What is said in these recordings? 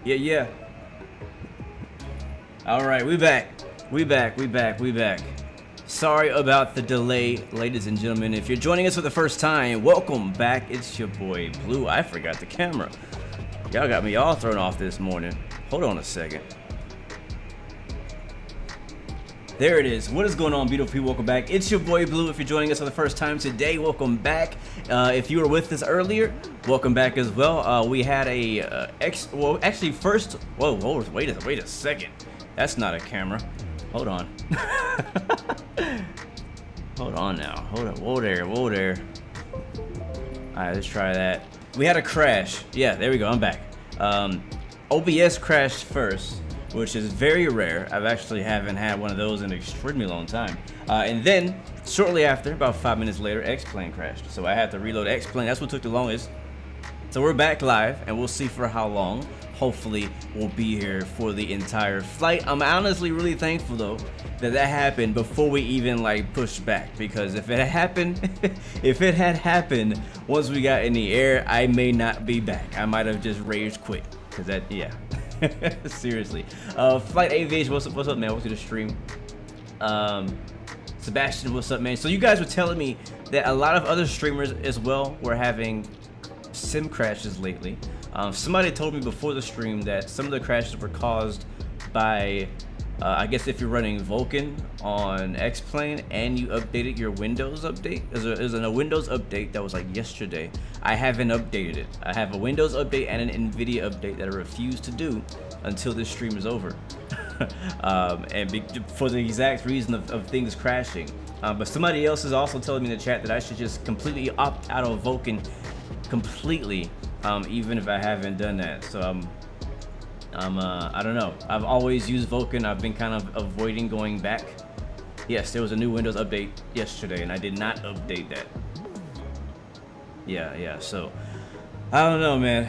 Yeah, yeah. All right, we back. We back. Sorry about the delay, ladies and gentlemen. If you're joining us for the first time, welcome back. It's your boy Blue. I forgot the camera. Y'all got me all thrown off this morning. Hold on a second. There it is. What is going on, beautiful people? Welcome back. It's your boy Blue. If you're joining us for the first time today, welcome back. If you were with us earlier, welcome back as well. We had a wait a second. That's not a camera. Hold on. Hold on now. Hold on. Whoa there. All right, let's try that. We had a crash. Yeah, there we go. I'm back. OBS crashed first, which is very rare. I've actually haven't had one of those in an extremely long time. And then shortly after, about 5 minutes later, X-Plane crashed. So I had to reload X-Plane. That's what took the longest. So we're back live, and we'll see for how long. Hopefully, we'll be here for the entire flight. I'm honestly really thankful though that happened before we even like pushed back, because if it had happened, once we got in the air, I may not be back. I might have just rage quit, cause that, yeah. Seriously. Flight Aviation, what's up, man? Welcome to the stream. Sebastian, what's up, man? So you guys were telling me that a lot of other streamers as well were having sim crashes lately. Somebody told me before the stream that some of the crashes were caused by, I guess if you're running Vulkan on X-Plane and you updated your Windows update. There's a Windows update that was like yesterday. I haven't updated it. I have a Windows update and an NVIDIA update that I refuse to do until this stream is over. For the exact reason of things crashing. But somebody else is also telling me in the chat that I should just completely opt out of Vulkan completely, even if I haven't done that. So I don't know. I've always used Vulkan. I've been kind of avoiding going back. Yes, there was a new Windows update yesterday, and I did not update that. Yeah. So I don't know, man.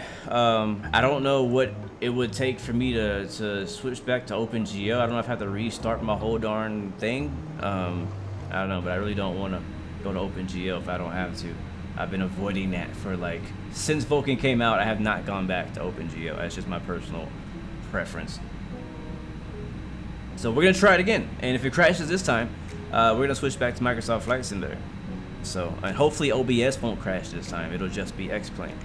I don't know what it would take for me to switch back to OpenGL. I don't know if I have to restart my whole darn thing. I don't know, but I really don't want to go to OpenGL if I don't have to. I've been avoiding that for like, since Vulkan came out, I have not gone back to OpenGL. That's just my personal preference. So we're gonna try it again, and if it crashes this time, we're gonna switch back to Microsoft Flight Simulator. So, and hopefully OBS won't crash this time. It'll just be X-Plane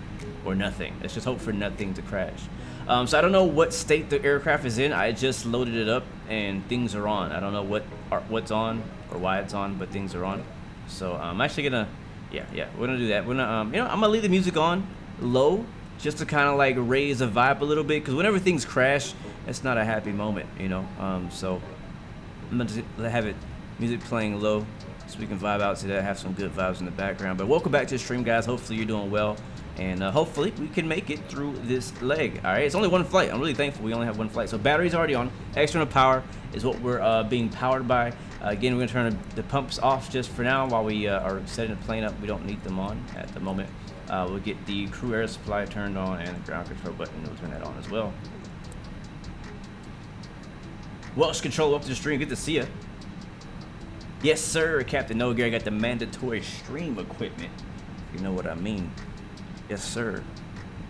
or nothing. Let's just hope for nothing to crash. So I don't know what state the aircraft is in. I just loaded it up and things are on. I don't know what's on or why it's on, but things are on. So I'm actually gonna, yeah, we're gonna do that. We're gonna, I'm gonna leave the music on low just to kind of like raise the vibe a little bit, because whenever things crash, it's not a happy moment, so I'm gonna have it music playing low so we can vibe out to that, have some good vibes in the background. But welcome back to the stream, guys. Hopefully you're doing well, and hopefully we can make it through this leg. All right, it's only one flight. I'm really thankful we only have one flight. So battery's already on. External power is what we're being powered by. Again, we're gonna turn the pumps off just for now while we are setting the plane up. We don't need them on at the moment. We'll get the crew air supply turned on, and the ground control button, we'll turn that on as well. Welsh Control, up to the stream. Good to see you. Yes, sir, Captain No Gary got the mandatory stream equipment. You know what I mean. Yes, sir.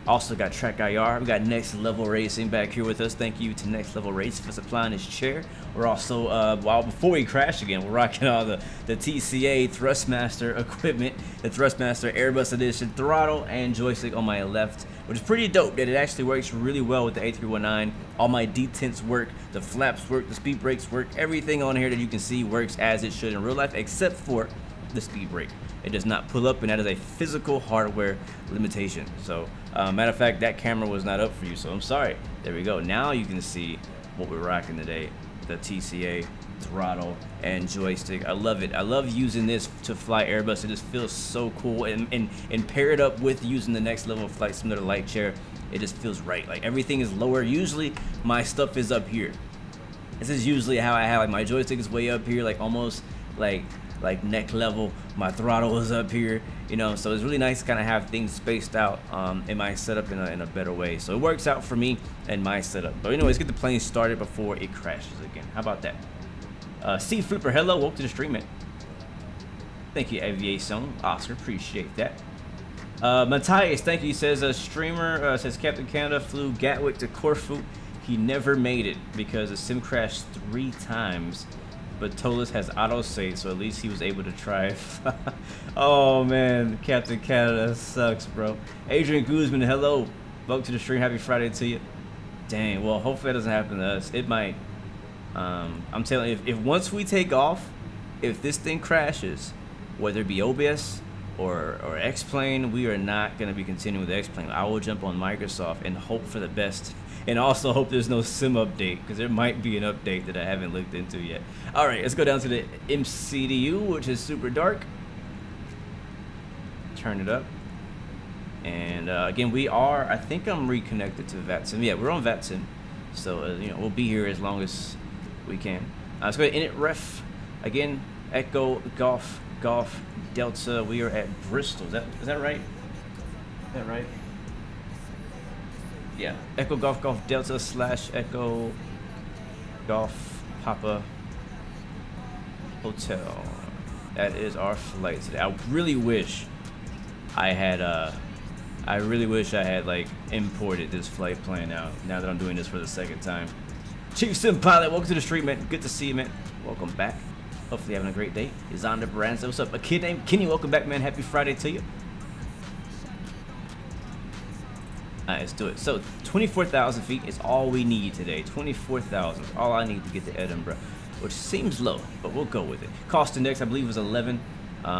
Also got Track IR. We got Next Level Racing back here with us. Thank you to Next Level Racing for supplying his chair. We're also, before we crash again, we're rocking all the TCA Thrustmaster equipment, the Thrustmaster Airbus Edition throttle and joystick on my left, which is pretty dope that it actually works really well with the A319. All my detents work, the flaps work, the speed brakes work. Everything on here that you can see works as it should in real life, except for the speed brake. It does not pull up, and that is a physical hardware limitation. So matter of fact, that camera was not up for you, so I'm sorry. There we go. Now you can see what we're rocking today, the TCA throttle and joystick. I love it. I love using this to fly Airbus. It just feels so cool, and pair it up with using the Next Level Flight Simulator Lite chair, it just feels right. Like everything is lower. Usually my stuff is up here. This is usually how I have, like, my joystick is way up here, like almost like neck level. My throttle is up here, so it's really nice to kind of have things spaced out in my setup in a better way. So it works out for me and my setup. But anyways, get the plane started before it crashes again. How about that? C Flipper, hello, welcome to the stream, man. Thank you, Aviation Oscar, appreciate that. Matthias, thank you. He says a streamer says Captain Canada flew Gatwick to Corfu. He never made it because the sim crashed 3 times. But Toliss has autosave, so at least he was able to try. Oh man, Captain Canada sucks, bro. Adrian Guzman, hello. Welcome to the stream. Happy Friday to you. Dang, well, hopefully that doesn't happen to us. It might. I'm telling you, if once we take off, if this thing crashes, whether it be OBS or X-Plane, we are not going to be continuing with X-Plane. I will jump on Microsoft and hope for the best. And also hope there's no sim update, because there might be an update that I haven't looked into yet. All right, let's go down to the MCDU, which is super dark. Turn it up. And again, we are, I think I'm reconnected to VATSIM. Yeah, we're on VATSIM. So, you know, we'll be here as long as we can. Let's go to init ref. Again, Echo, Golf, Delta. We are at Bristol. Is that right? Is that right? Yeah, Echo Golf Delta / Echo Golf Papa Hotel. That is our flight today. I really wish I had like imported this flight plan out. Now that I'm doing this for the second time. Chief Sim Pilot, welcome to the stream, man. Good to see you, man. Welcome back. Hopefully having a great day. Izanda Baranza, what's up? A kid named Kenny, welcome back, man. Happy Friday to you. Alright, let's do it. So 24,000 feet is all we need today. 24,000 is all I need to get to Edinburgh, which seems low, but we'll go with it. Cost index, I believe, was 11.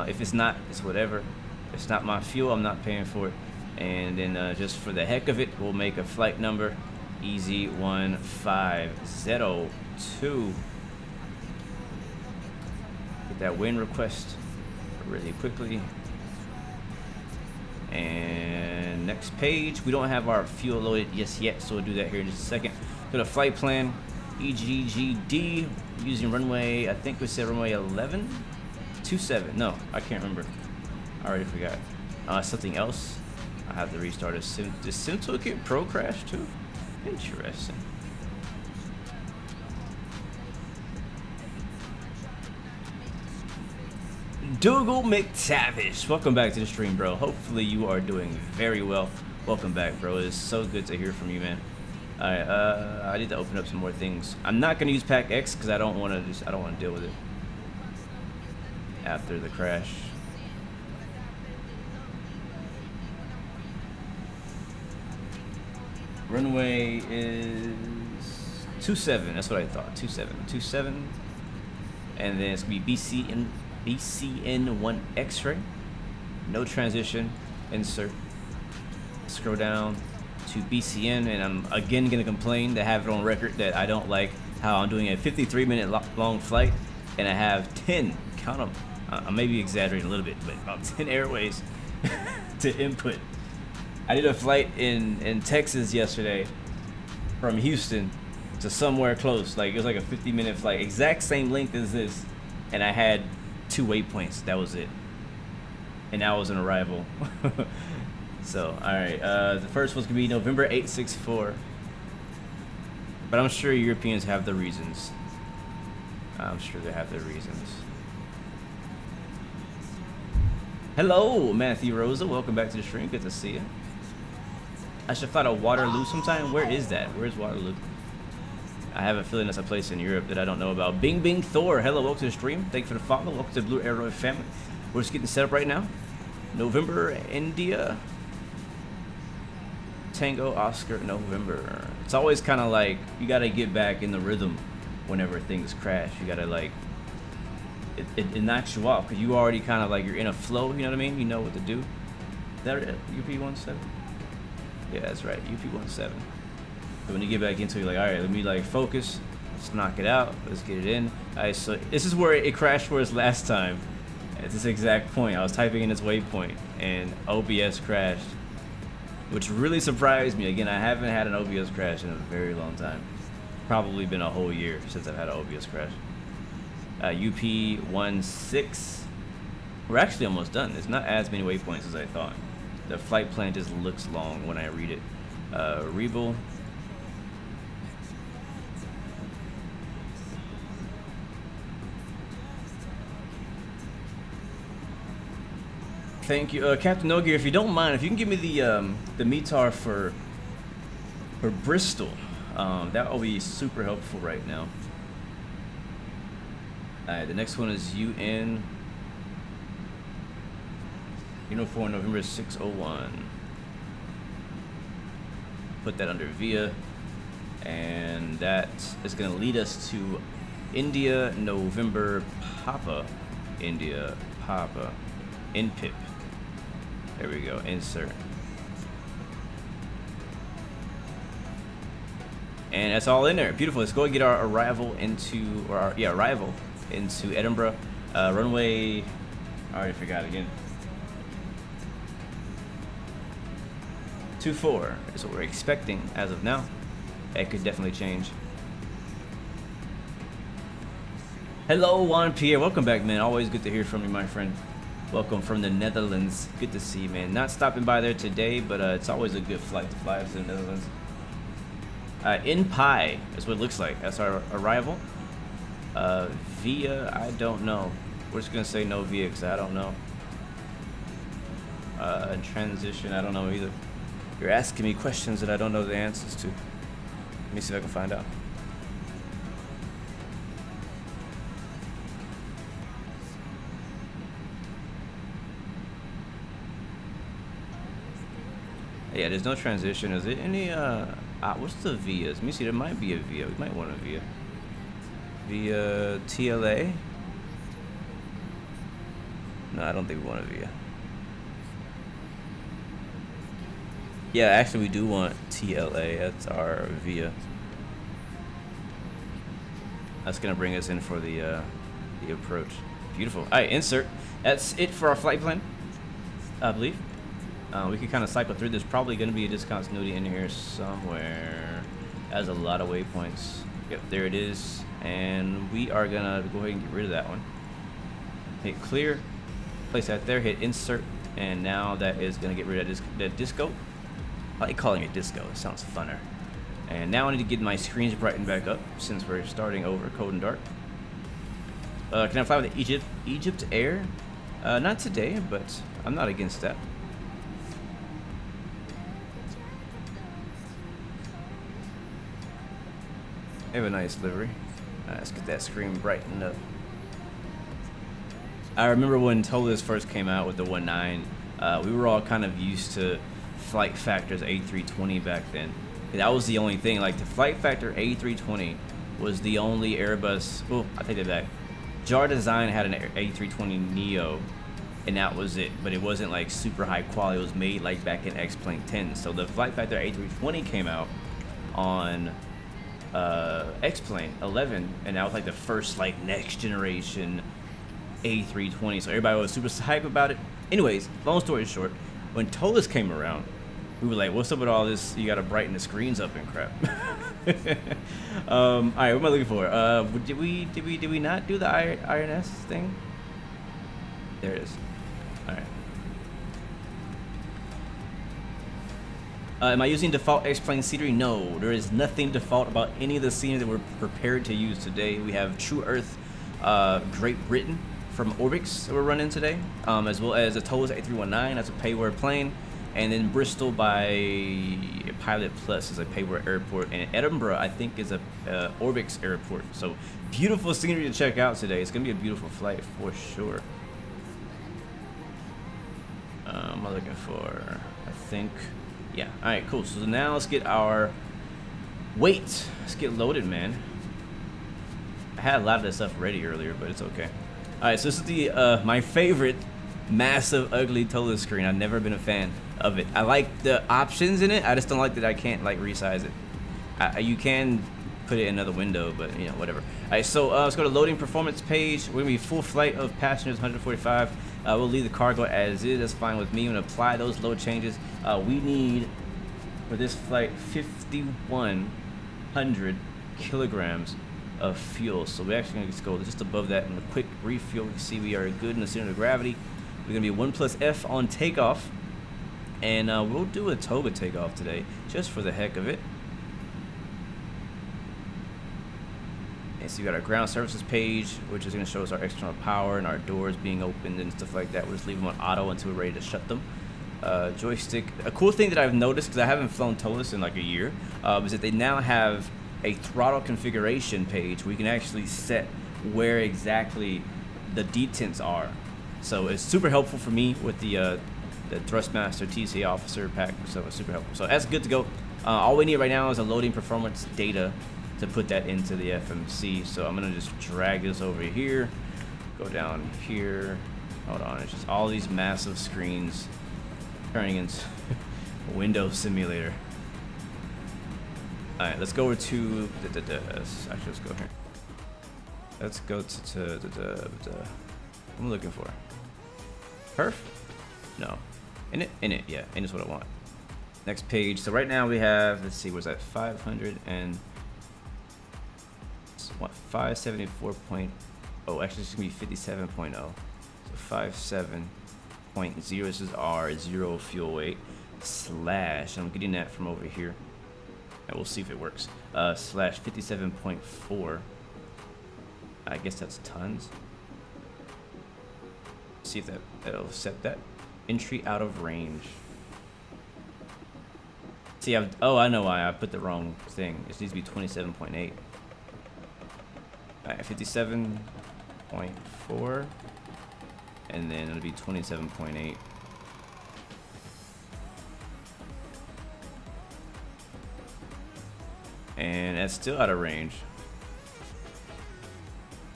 If it's not, it's whatever. It's not my fuel, I'm not paying for it. And then just for the heck of it, we'll make a flight number EZ-1502. Get that wind request really quickly. And next page, we don't have our fuel loaded yet, so we'll do that here in just a second. Go to flight plan, EGGD, using runway, I think we said runway 11? 27, no, I can't remember. I already forgot. Something else, I have to restart a sim. Does Sim Toolkit Pro crash too? Interesting. Dougal McTavish, welcome back to the stream, bro. Hopefully you are doing very well. Welcome back, bro. It's so good to hear from you, man. All right, I need to open up some more things. I'm not gonna use Pack X because I don't want to deal with it after the crash. Runway is 27. That's what I thought. 27. And then it's gonna be BCN1 X-ray. No transition. Insert. Scroll down to BCN, and I'm again gonna complain to have it on record that I don't like how I'm doing a 53-minute long flight, and I have 10. Count them. I may be exaggerating a little bit, but about 10 airways to input. I did a flight in Texas yesterday from Houston to somewhere close. Like, it was like a 50-minute flight, exact same length as this, and I had 2 waypoints. That was it, and that was an arrival. So, all right, the first one's gonna be November 864, but I'm sure Europeans have the reasons. I'm sure they have their reasons. Hello, Matthew Rosa. Welcome back to the stream. Good to see you. I should fly to Waterloo sometime. Where is that? Where's Waterloo? I have a feeling that's a place in Europe that I don't know about. Bing Bing Thor. Hello, welcome to the stream. Thank you for the follow. Welcome to the Blue Arrow family. We're just getting set up right now. November, India. Tango, Oscar, November. It's always kind of like you got to get back in the rhythm whenever things crash. You got to like, it knocks you off because you already kind of like, you're in a flow, you know what I mean? You know what to do. Is that it? UP17? Yeah, that's right, UP17. But when you get back into it, you're like, all right, let me like focus. Let's knock it out. Let's get it in. All right, so this is where it crashed for us last time. At this exact point, I was typing in its waypoint and OBS crashed, which really surprised me. Again, I haven't had an OBS crash in a very long time. Probably been a whole year since I've had an OBS crash. UP16. We're actually almost done. It's not as many waypoints as I thought. The flight plan just looks long when I read it. RIBEL. Thank you, Captain No Gear. If you don't mind, if you can give me the METAR for Bristol, that will be super helpful right now. All right, the next one is UN. Uniform November 601. Put that under VIA, and that is going to lead us to India November Papa, India Papa, INPIP. There we go. Insert. And that's all in there. Beautiful. Let's go and get our arrival into, arrival into Edinburgh. Runway. I already forgot again. 24 is what we're expecting as of now. It could definitely change. Hello, Juan Pierre. Welcome back, man. Always good to hear from you, my friend. Welcome from the Netherlands. Good to see you, man. Not stopping by there today, but it's always a good flight to fly to the Netherlands. INPIP is what it looks like. That's our arrival. VIA, I don't know. We're just gonna say no VIA because I don't know. Transition, I don't know either. You're asking me questions that I don't know the answers to. Let me see if I can find out. Yeah, there's no transition. Is it any, what's the VIAs? Let me see, there might be a VIA. We might want a VIA. VIA TLA? No, I don't think we want a VIA. Yeah, actually we do want TLA. That's our VIA. That's gonna bring us in for the approach. Beautiful. All right, insert. That's it for our flight plan, I believe. We can kind of cycle through. There's probably going to be a discontinuity in here somewhere. Has a lot of waypoints. Yep, there it is. And we are going to go ahead and get rid of that one. Hit clear. Place that there. Hit insert. And now that is going to get rid of that disco. I like calling it disco. It sounds funner. And now I need to get my screens brightened back up since we're starting over cold and dark. Can I fly with the Egypt Air? Not today, but I'm not against that. They have a nice livery. Let's get that screen brightened up. I remember when Toliss first came out with the 1.9, we were all kind of used to Flight Factor's A320 back then. That was the only thing. Like the Flight Factor A320 was the only Airbus. Oh, I take that back. JAR Design had an A320 Neo, and that was it. But it wasn't like super high quality. It was made like back in X-Plane 10. So the Flight Factor A320 came out on X-Plane 11, and that was like the first like next generation A320, so everybody was super hype about it. Anyways, long story short, when Toliss came around, we were like, what's up with all this, you gotta brighten the screens up and crap. All right, what am I looking for? Did we not do the IRNS thing? There it is. All right. Am I using default X-Plane scenery? No, there is nothing default about any of the scenery that we're prepared to use today. We have True Earth Great Britain from Orbix that we're running today, as well as a Toliss A319, that's a payware plane, and then Bristol by Pilot Plus is a payware airport, and Edinburgh, I think, is a Orbix airport. So beautiful scenery to check out today. It's going to be a beautiful flight for sure. Am I looking for, I think... Yeah, alright, cool. So now let's get our weight. Let's get loaded, man. I had a lot of this stuff ready earlier, but it's okay. Alright, so this is the my favorite massive, ugly Toliss screen. I've never been a fan of it. I like the options in it. I just don't like that I can't like resize it. You can put it in another window, but you know, whatever. Alright, so let's go to loading performance page. We're gonna be full flight of passengers, 145. We'll leave the cargo as is. That's fine with me. I'm gonna apply those load changes. We need for this flight 5,100 kilograms of fuel. So we're actually gonna just go just above that in a quick refuel. You can see we are good in the center of gravity. We're gonna be 1+F on takeoff, and we'll do a toga takeoff today, just for the heck of it. And so you got our ground services page, which is going to show us our external power and our doors being opened and stuff like that. We'll just leave them on auto until we're ready to shut them. Joystick. A cool thing that I've noticed, because I haven't flown Toliss in like a year, is that they now have a throttle configuration page where you can actually set where exactly the detents are. So it's super helpful for me with the Thrustmaster TCA officer pack, so it's super helpful. So that's good to go. All we need right now is a loading performance data to put that into the FMC. So I'm gonna just drag this over here, go down here. Hold on, it's just all these massive screens turning into Windows Simulator. All right, let's go over to actually let's go here. Let's go to what am I looking for? Perf? No. In it, yeah, in is what I want. Next page. So right now we have, let's see, what's that? 500 and what? 574. Oh, actually, it's gonna be 57.0. So 57.0. This is our 0 fuel weight slash. I'm getting that from over here, and we'll see if it works. Slash 57.4. I guess that's tons. See if that'll set that. Entry out of range. See, oh, I know why I put the wrong thing. It needs to be 27.8. Alright, 57.4, and then it'll be 27.8. And that's still out of range.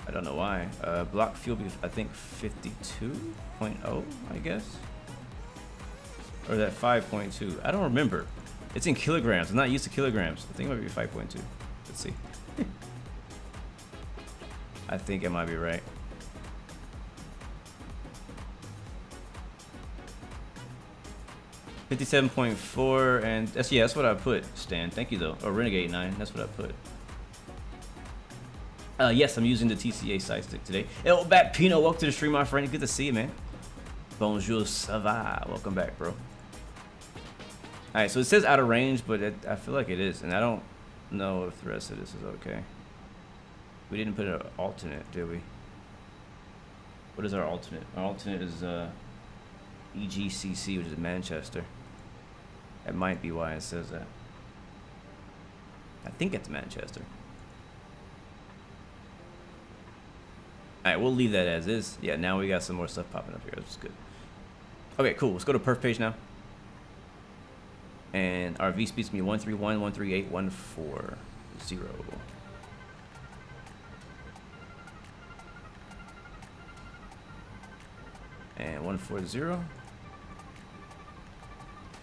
I don't know why. Block fuel be, I think 52.0, I guess. Or that 5.2. I don't remember. It's in kilograms. I'm not used to kilograms. I think it might be 5.2. Let's see. I think I might be right. $57.4, and that's what I put. Stan, thank you though. Or Renegade 9. That's what I put. Yes, I'm using the TCA Sidestick today. El Bat Pino, welcome to the stream, my friend. Good to see you, man. Bonjour, ça va? Welcome back, bro. Alright, so it says out of range, but I feel like it is, and I don't know if the rest of this is okay. We didn't put an alternate, did we? What is our alternate? Our alternate is EGCC, which is Manchester. That might be why it says that. I think it's Manchester. Alright, we'll leave that as is. Yeah, now we got some more stuff popping up here. That's good. Okay, cool. Let's go to perf page now. And our V speed's gonna be 131, 138, 140. And 140.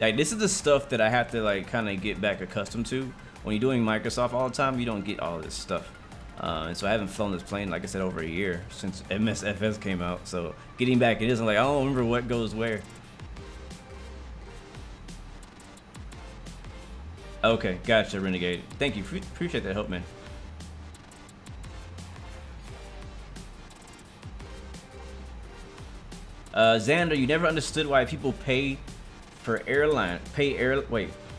Like, this is the stuff that I have to like kind of get back accustomed to. When you're doing Microsoft all the time, you don't get all of this stuff. And so I haven't flown this plane, like I said, over a year since MSFS came out. So getting back it is, I'm like, I don't remember what goes where. Okay, gotcha, Renegade. Thank you. Appreciate that help, man. Xander, you never understood why people pay for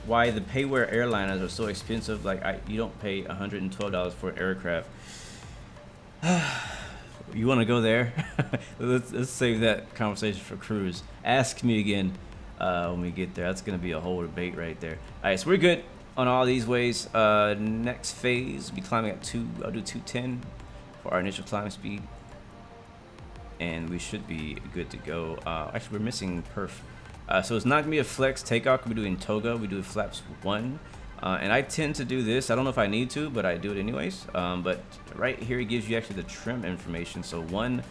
why the payware airliners are so expensive. Like, you don't pay $112 for an aircraft. You want to go there? let's save that conversation for cruise. Ask me again when we get there. That's gonna be a whole debate right there. All right, so we're good on all these ways. Next phase, we'll be climbing at I'll do 210 for our initial climb speed, and we should be good to go. Actually, we're missing perf. So it's not gonna be a flex takeoff. We're doing toga. We do flaps 1, and I tend to do this. I don't know if I need to, but I do it anyways. But right here it gives you actually the trim information. So 1/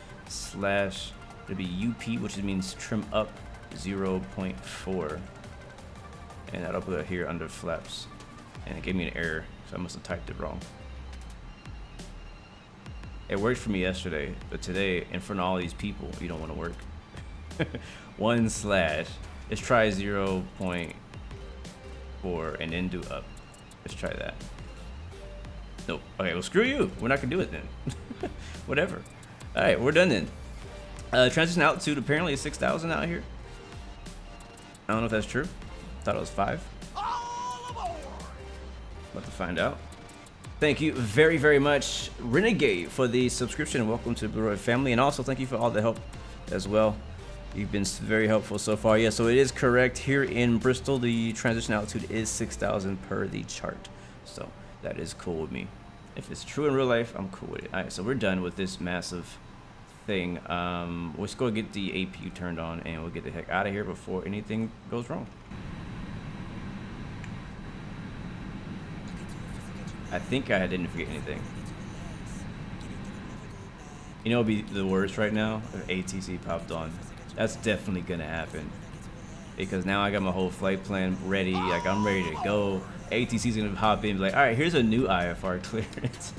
it'll be UP, which means trim up 0.4, and that'll put it here under flaps. And it gave me an error, so I must have typed it wrong. It worked for me yesterday, but today, in front of all these people, you don't want to work. 1/. Let's try 0.4 and then do up. Let's try that. Nope. Okay, well, screw you. We're not gonna do it then. Whatever. All right, we're done then. Transition altitude apparently is 6,000 out here. I don't know if that's true. Thought it was 5. About to find out. Thank you very, very much, Renegade, for the subscription, and welcome to the Blue family. And also thank you for all the help as well. You've been very helpful so far. Yeah, so it is correct. Here in Bristol, the transition altitude is 6,000 per the chart. So that is cool with me. If it's true in real life, I'm cool with it. All right, so we're done with this massive thing. Let's go get the APU turned on, and we'll get the heck out of here before anything goes wrong. I think I didn't forget anything. You know, it'd be the worst right now if ATC popped on. That's definitely gonna happen, because now I got my whole flight plan ready. Like, I'm ready to go. ATC's gonna hop in and be like, all right, here's a new IFR clearance.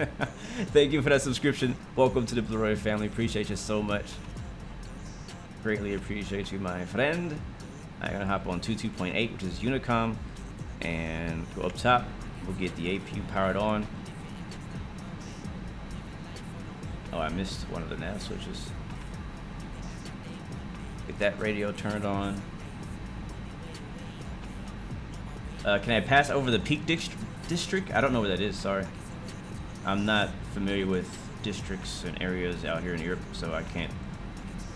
Thank you for that subscription. Welcome to the Blue Roy family. Appreciate you so much. Greatly appreciate you, my friend. I'm gonna hop on 22.8, which is Unicom, and go up top. We'll get the APU powered on. Oh, I missed one of the nav switches. Get that radio turned on. Can I pass over the Peak District? I don't know where that is, sorry. I'm not familiar with districts and areas out here in Europe, so I can't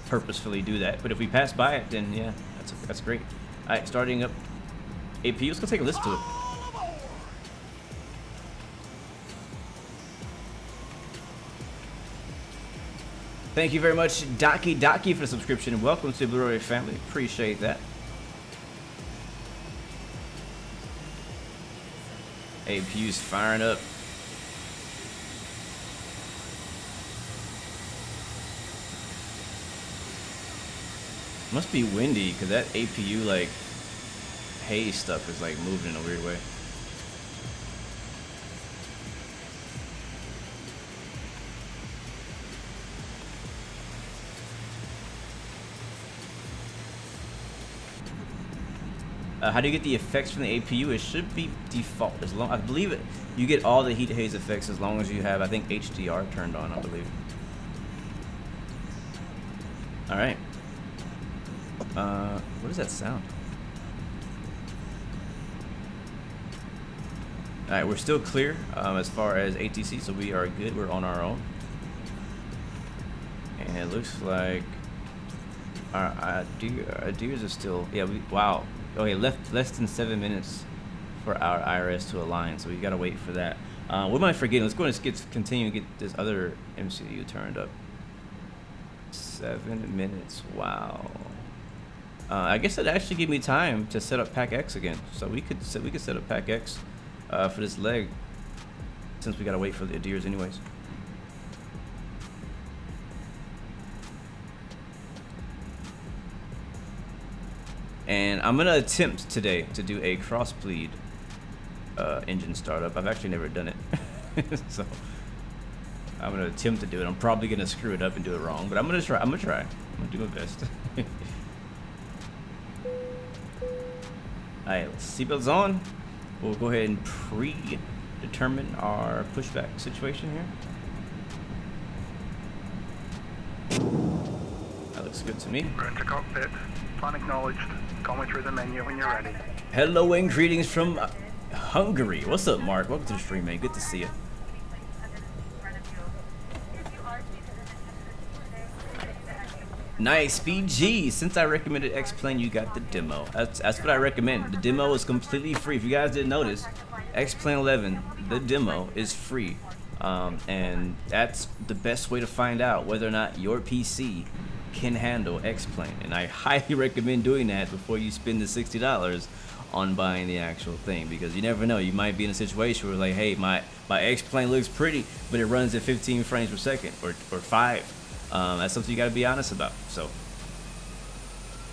purposefully do that. But if we pass by it, then yeah, that's great. All right, starting up APU. Let's go take a listen to it. Thank you very much, Doki, for the subscription, and welcome to the Blue Roy family. Appreciate that. APU's firing up. Must be windy, because that APU, like, haze stuff is, like, moving in a weird way. How do you get the effects from the APU? It should be default. As long, I believe it, you get all the heat haze effects as long as you have, I think, HDR turned on, I believe. All right. What does that sound? All right, we're still clear as far as ATC, so we are good. We're on our own. And it looks like our ideas are still, yeah, wow. Okay, left less than 7 minutes for our IRS to align, so we gotta wait for that. What am I forgetting? Let's go and continue to get this other MCU turned up. 7 minutes, wow. I guess it actually gave me time to set up Pack X again, so we could set up Pack X for this leg, since we gotta wait for the adheres anyways. And I'm gonna attempt today to do a crossbleed engine startup. I've actually never done it, so I'm gonna attempt to do it. I'm probably gonna screw it up and do it wrong, but I'm gonna try. I'm gonna do my best. All right, seatbelts on. We'll go ahead and predetermine our pushback situation here. That looks good to me. Return to cockpit. Plan acknowledged. Call me through the menu when you're ready. Hello and greetings from Hungary. What's up, Mark? Welcome to the stream, man. Good to see you. Nice, BG. Since I recommended X-Plane, you got the demo. That's what I recommend. The demo is completely free. If you guys didn't notice, X-Plane 11, the demo is free. And that's the best way to find out whether or not your PC can handle X-Plane, and I highly recommend doing that before you spend the $60 on buying the actual thing, because you never know, you might be in a situation where, like, hey, my X-Plane looks pretty, but it runs at 15 frames per second or 5. That's something you got to be honest about. So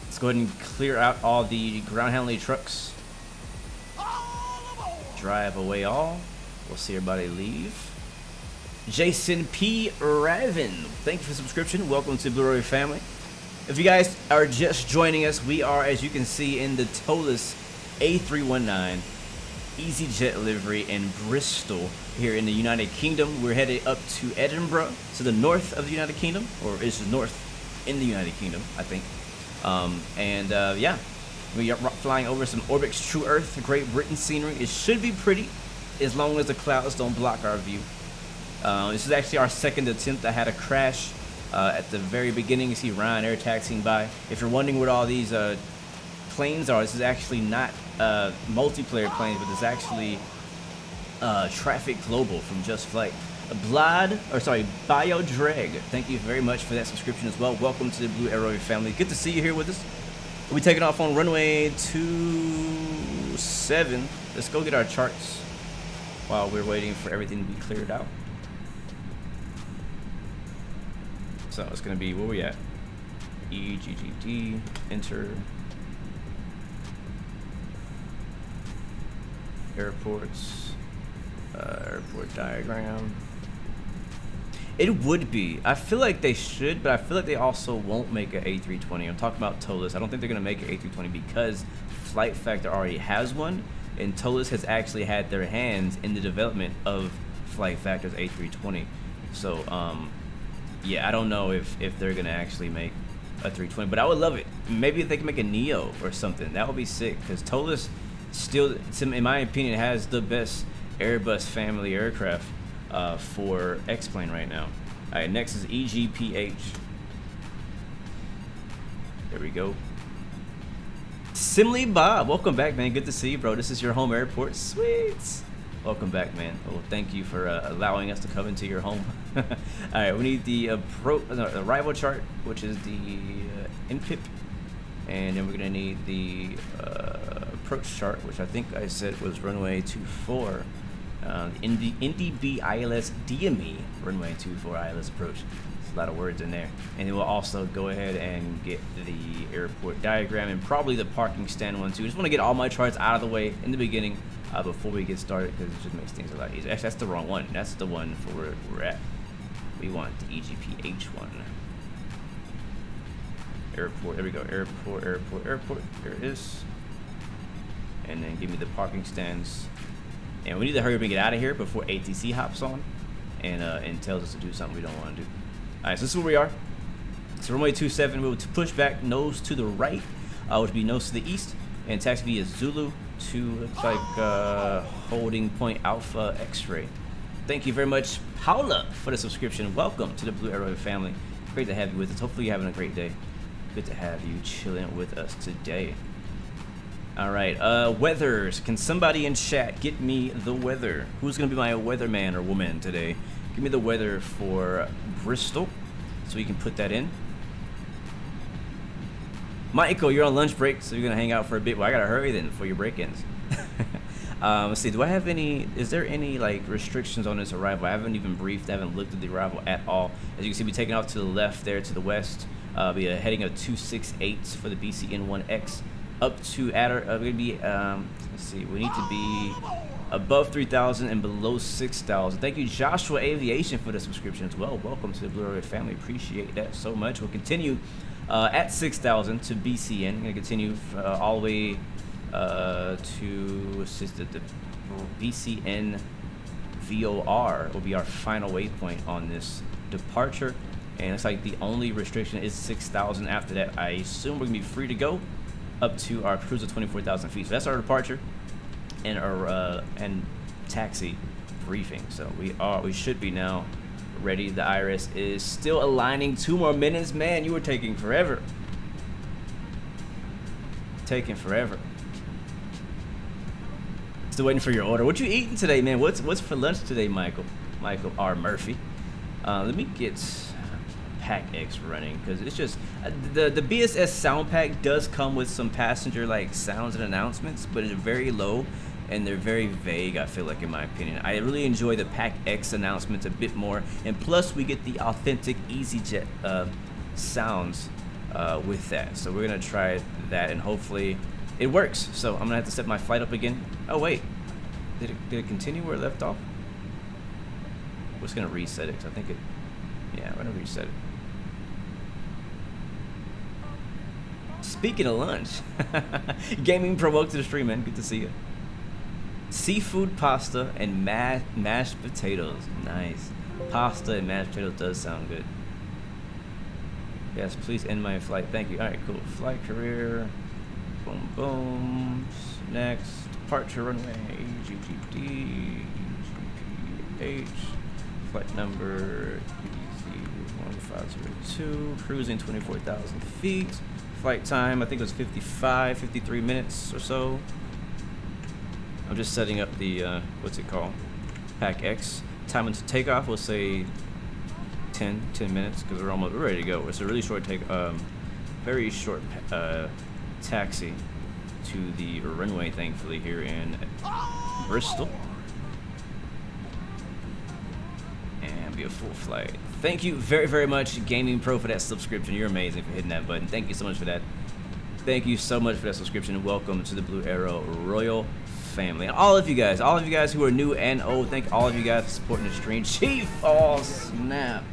let's go ahead and clear out all the ground handling trucks. Drive away all. We'll see everybody leave. Jason P. Raven, thank you for the subscription. Welcome to Blue Roy family. If you guys are just joining us, we are, as you can see, in the Toliss A319 EasyJet livery in Bristol here in the United Kingdom. We're headed up to Edinburgh, to the north of the United Kingdom, or it's north in the United Kingdom, I think. Yeah, we are flying over some Orbix True Earth, Great Britain scenery. It should be pretty. as long as the clouds don't block our view. This is actually our second attempt. I had a crash at the very beginning. You see Ryan air taxiing by. If you're wondering what all these planes are, this is actually not multiplayer planes, but it's actually Traffic Global from Just Flight. BioDrag, thank you very much for that subscription as well. Welcome to the Blue Arrow family. Good to see you here with us. We'll be taking off on runway 27. Let's go get our charts while we're waiting for everything to be cleared out. So it's going to be, where we at? EGGD, enter. Airports, airport diagram. It would be. I feel like they should, but I feel like they also won't make an A320. I'm talking about Toliss. I don't think they're going to make an A320 because Flight Factor already has one, and Toliss has actually had their hands in the development of Flight Factor's A320. So, yeah, I don't know if they're going to actually make a 320, but I would love it. Maybe if they can make a Neo or something, that would be sick, because Toliss still, in my opinion, has the best Airbus family aircraft for X-Plane right now. All right, next is EGGD-EGPH. There we go. Simly Bob, welcome back, man. Good to see you, bro. This is your home airport. Sweet. Welcome back, man. Well, thank you for allowing us to come into your home. All right, we need the arrival chart, which is the INPIP, and then we're gonna need the approach chart, which I think I said was runway 24. NDB ILS DME runway 24 ILS approach. There's a lot of words in there. And then we'll also go ahead and get the airport diagram and probably the parking stand one too. Just want to get all my charts out of the way in the beginning before we get started, because it just makes things a lot easier. Actually, that's the wrong one. That's the one for where we're at. We want the EGPH one. Airport, there we go. Airport, airport, airport. There it is. And then give me the parking stands. And we need to hurry up and get out of here before ATC hops on and tells us to do something we don't want to do. All right, so this is where we are. So runway 27, we'll push back nose to the right, which would be nose to the east, and taxi via Zulu to, looks like, holding point Alpha X-ray. Thank you very much, Paula, for the subscription. Welcome to the Blue Arrow family. Great to have you with us. Hopefully you're having a great day. Good to have you chilling with us today. All right, weathers. Can somebody in chat get me the weather? Who's gonna be my weatherman or woman today? Give me the weather for Bristol, so we can put that in. Michael, you're on lunch break, so you're gonna hang out for a bit. Well, I gotta hurry then for your break-ins. Let's see. Do I have any? Is there any like restrictions on this arrival? I haven't even briefed. I haven't looked at the arrival at all. As you can see, we're taking off to the left there, to the west. Be a heading of 268 for the BCN1X. Up to we're gonna be let's see, we need to be above 3,000 and below 6,000. Thank you, Joshua Aviation, for the subscription as well. Welcome to the Blue Arrow family. Appreciate that so much. We'll continue at 6,000 to BCN. We're gonna continue all the way to the BCN VOR will be our final waypoint on this departure. And it's like the only restriction is 6,000. After that, I assume we're gonna be free to go up to our cruise of 24,000 feet. So that's our departure and our and taxi briefing. So we should be now ready. The IRS is still aligning. 2 more minutes. Man, you were taking forever. Taking forever. Still waiting for your order. What you eating today, man? What's for lunch today, Michael? Michael R. Murphy. Let me get Pack X running, because it's just the BSS sound pack does come with some passenger like sounds and announcements, but it's very low and they're very vague, I feel like, in my opinion. I really enjoy the Pack X announcements a bit more, and plus we get the authentic EasyJet sounds with that. So we're gonna try that and hopefully it works. So I'm gonna have to set my flight up again. Oh wait, did it continue where it left off? We're just gonna reset it, 'cause I think it, yeah, we're gonna reset it. Speaking of lunch, Gaming provoked to the stream, man. Good to see you. Seafood pasta and mashed potatoes. Nice. Pasta and mashed potatoes does sound good. Yes, please end my flight. Thank you. All right, cool. Flight career. Boom, boom. Next. Departure runway. EGGD. EGGD-EGPH. Flight number EZ-1502. Cruising 24,000 feet. Flight time, I think it was 53 minutes or so. I'm just setting up the, what's it called? Pack X. Time until takeoff, we'll say 10 minutes because we're ready to go. It's a really short very short taxi to the runway, thankfully, here in Bristol. And be a full flight. Thank you very, very much, Gaming Pro, for that subscription. You're amazing for hitting that button. Thank you so much for that. Thank you so much for that subscription. Welcome to the Blue Arrow Royal family. And all of you guys who are new and old, thank all of you guys for supporting the stream. Chief, oh snap.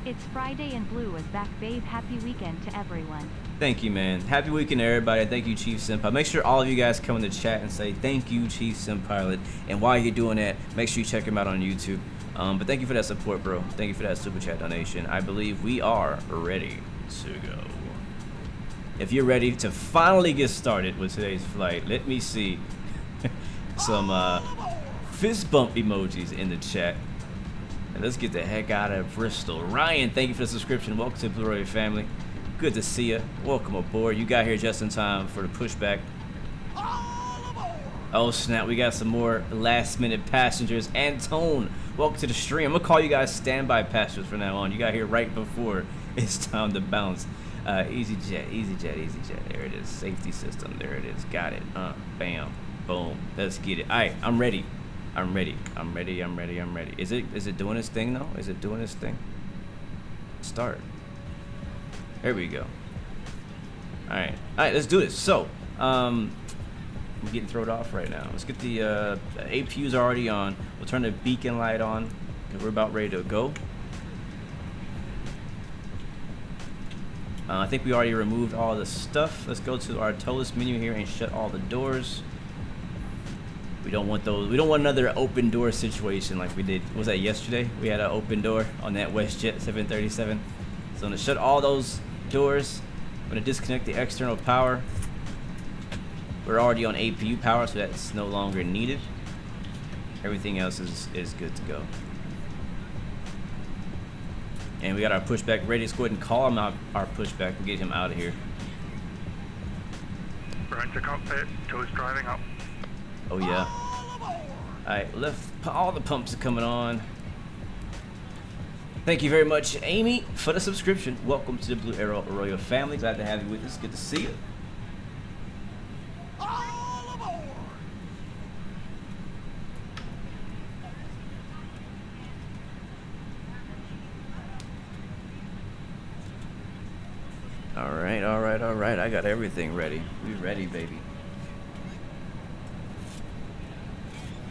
It's Friday and Blue is back, babe. Happy weekend to everyone. Thank you, man. Happy weekend, everybody. Thank you, Chief Senpai. Make sure all of you guys come in the chat and say thank you, Chief Senpilot. And while you're doing that, make sure you check him out on YouTube. But thank you for that support, bro. Thank you for that super chat donation. I believe we are ready to go. If you're ready to finally get started with today's flight, let me see some fist bump emojis in the chat. And let's get the heck out of Bristol. Ryan, thank you for the subscription. Welcome to the Blue Arrow family. Good to see you. Welcome aboard. You got here just in time for the pushback. Oh snap, we got some more last minute passengers. Antone, welcome to the stream. I'm gonna call you guys standby passengers from now on. You got here right before it's time to bounce. EasyJet. There it is. Safety system. There it is. Got it. Bam. Boom. Let's get it. Alright, I'm ready. I'm ready. Is it doing its thing though? Is it doing its thing? Start. There we go. Alright, let's do this. So, I'm getting thrown off right now. Let's get the APUs already on. We'll turn the beacon light on because we're about ready to go. I think we already removed all the stuff. Let's go to our Toliss menu here and shut all the doors. We don't want those. We don't want another open door situation like we did. Was that yesterday? We had an open door on that WestJet 737. So I'm gonna shut all those doors. I'm gonna disconnect the external power. We're already on APU power, so that's no longer needed. Everything else is good to go. And we got our pushback ready. Let's go ahead and call him out, our pushback, and get him out of here. We're into cockpit. Toes driving up. Oh yeah. Alright, all the pumps are coming on. Thank you very much, Amy, for the subscription. Welcome to the Blue Arrow Royal family. Glad to have you with us. Good to see you. Alright. I got everything ready. We ready, baby.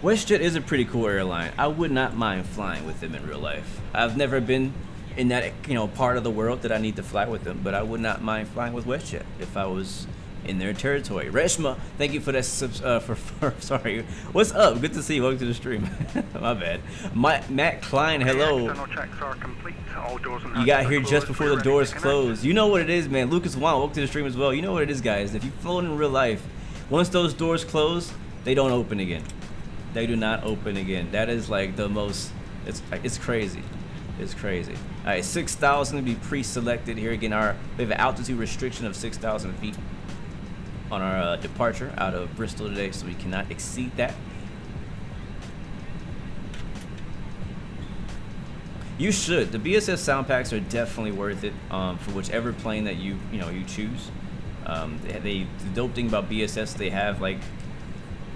WestJet is a pretty cool airline. I would not mind flying with them in real life. I've never been in that part of the world that I need to fly with them, but I would not mind flying with WestJet if I was in their territory. Reshma, thank you for that sorry. What's up? Good to see you. Welcome to the stream. My bad. Matt Klein, hello. External checks are complete. All doors and You got hatches here are just closed. before We're the ready doors to connect. close. You know what it is, man. Lucas Wan, welcome to the stream as well. You know what it is, guys. If you've flown in real life, once those doors close, they don't open again. They do not open again. That is like the most, it's crazy. It's crazy. All right, 6,000 to be pre-selected here. Again, we have an altitude restriction of 6,000 feet on our departure out of Bristol today, so we cannot exceed that. You should. The BSS sound packs are definitely worth it for whichever plane that you choose. The dope thing about BSS, they have like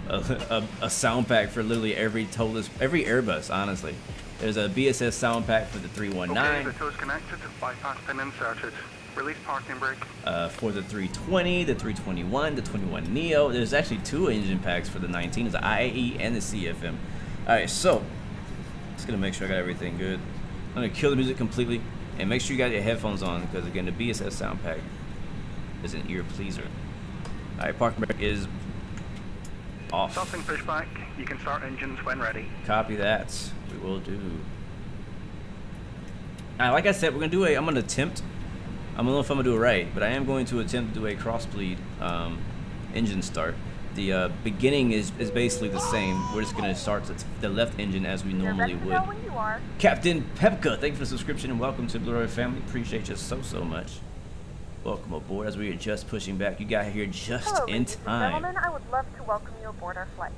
a sound pack for literally every Airbus, honestly. There's a BSS sound pack for the 319. Okay, the toes connected. Bypass pin inserted. Release parking brake. For the 320, the 321, the 21neo. There's actually two engine packs for the 19. There's the IAE and the CFM. Alright, so just gonna make sure I got everything good. I'm gonna kill the music completely and make sure you got your headphones on because again the BSS sound pack is an ear pleaser. Alright, parking brake is off. Stopping pushback. You can start engines when ready. Copy that. We will do. Alright, like I said, we're gonna do I'm gonna attempt. I don't know if I'm gonna do it right, but I am going to attempt to do a crossbleed engine start. The beginning is basically the same. We're just gonna start the left engine as we normally would. Captain Pepka, thank you for the subscription and welcome to Blue Roy family. Appreciate you so much. Welcome aboard as we are just pushing back. You got here just Hello, in ladies and time. gentlemen, I would love to welcome you aboard our flight.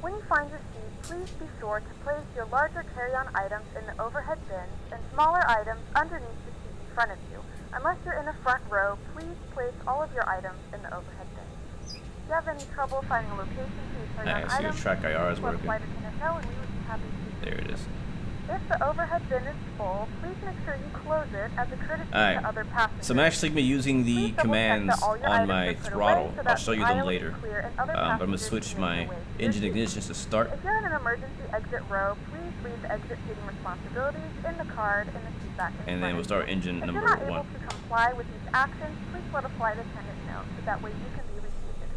When you find your seat, please be sure to place your larger carry-on items in the overhead bins and smaller items underneath the seat in front of you. Unless you're in the front row, please place all of your items in the overhead bins. If you have any trouble finding a location for your carry-on I see your items, track IR is let working. flight attendant know and we would be happy to. There it is. If the overhead bin is full, please make sure you close it as a courtesy Alright, to other passengers. so I'm actually going to be using the Please double-check commands that all your on items my are put throttle. away so I'll that show you the them aisle is later. clear and other But I'm going to passengers switch can my make their way to engine your ignition seats. to start. If you're in an emergency exit row, please leave the exit seating responsibilities in the card in the seat back in And front then of we'll you. start engine If number you're not 1. able to comply with these actions, please let a flight attendant know so that way you can be reseated.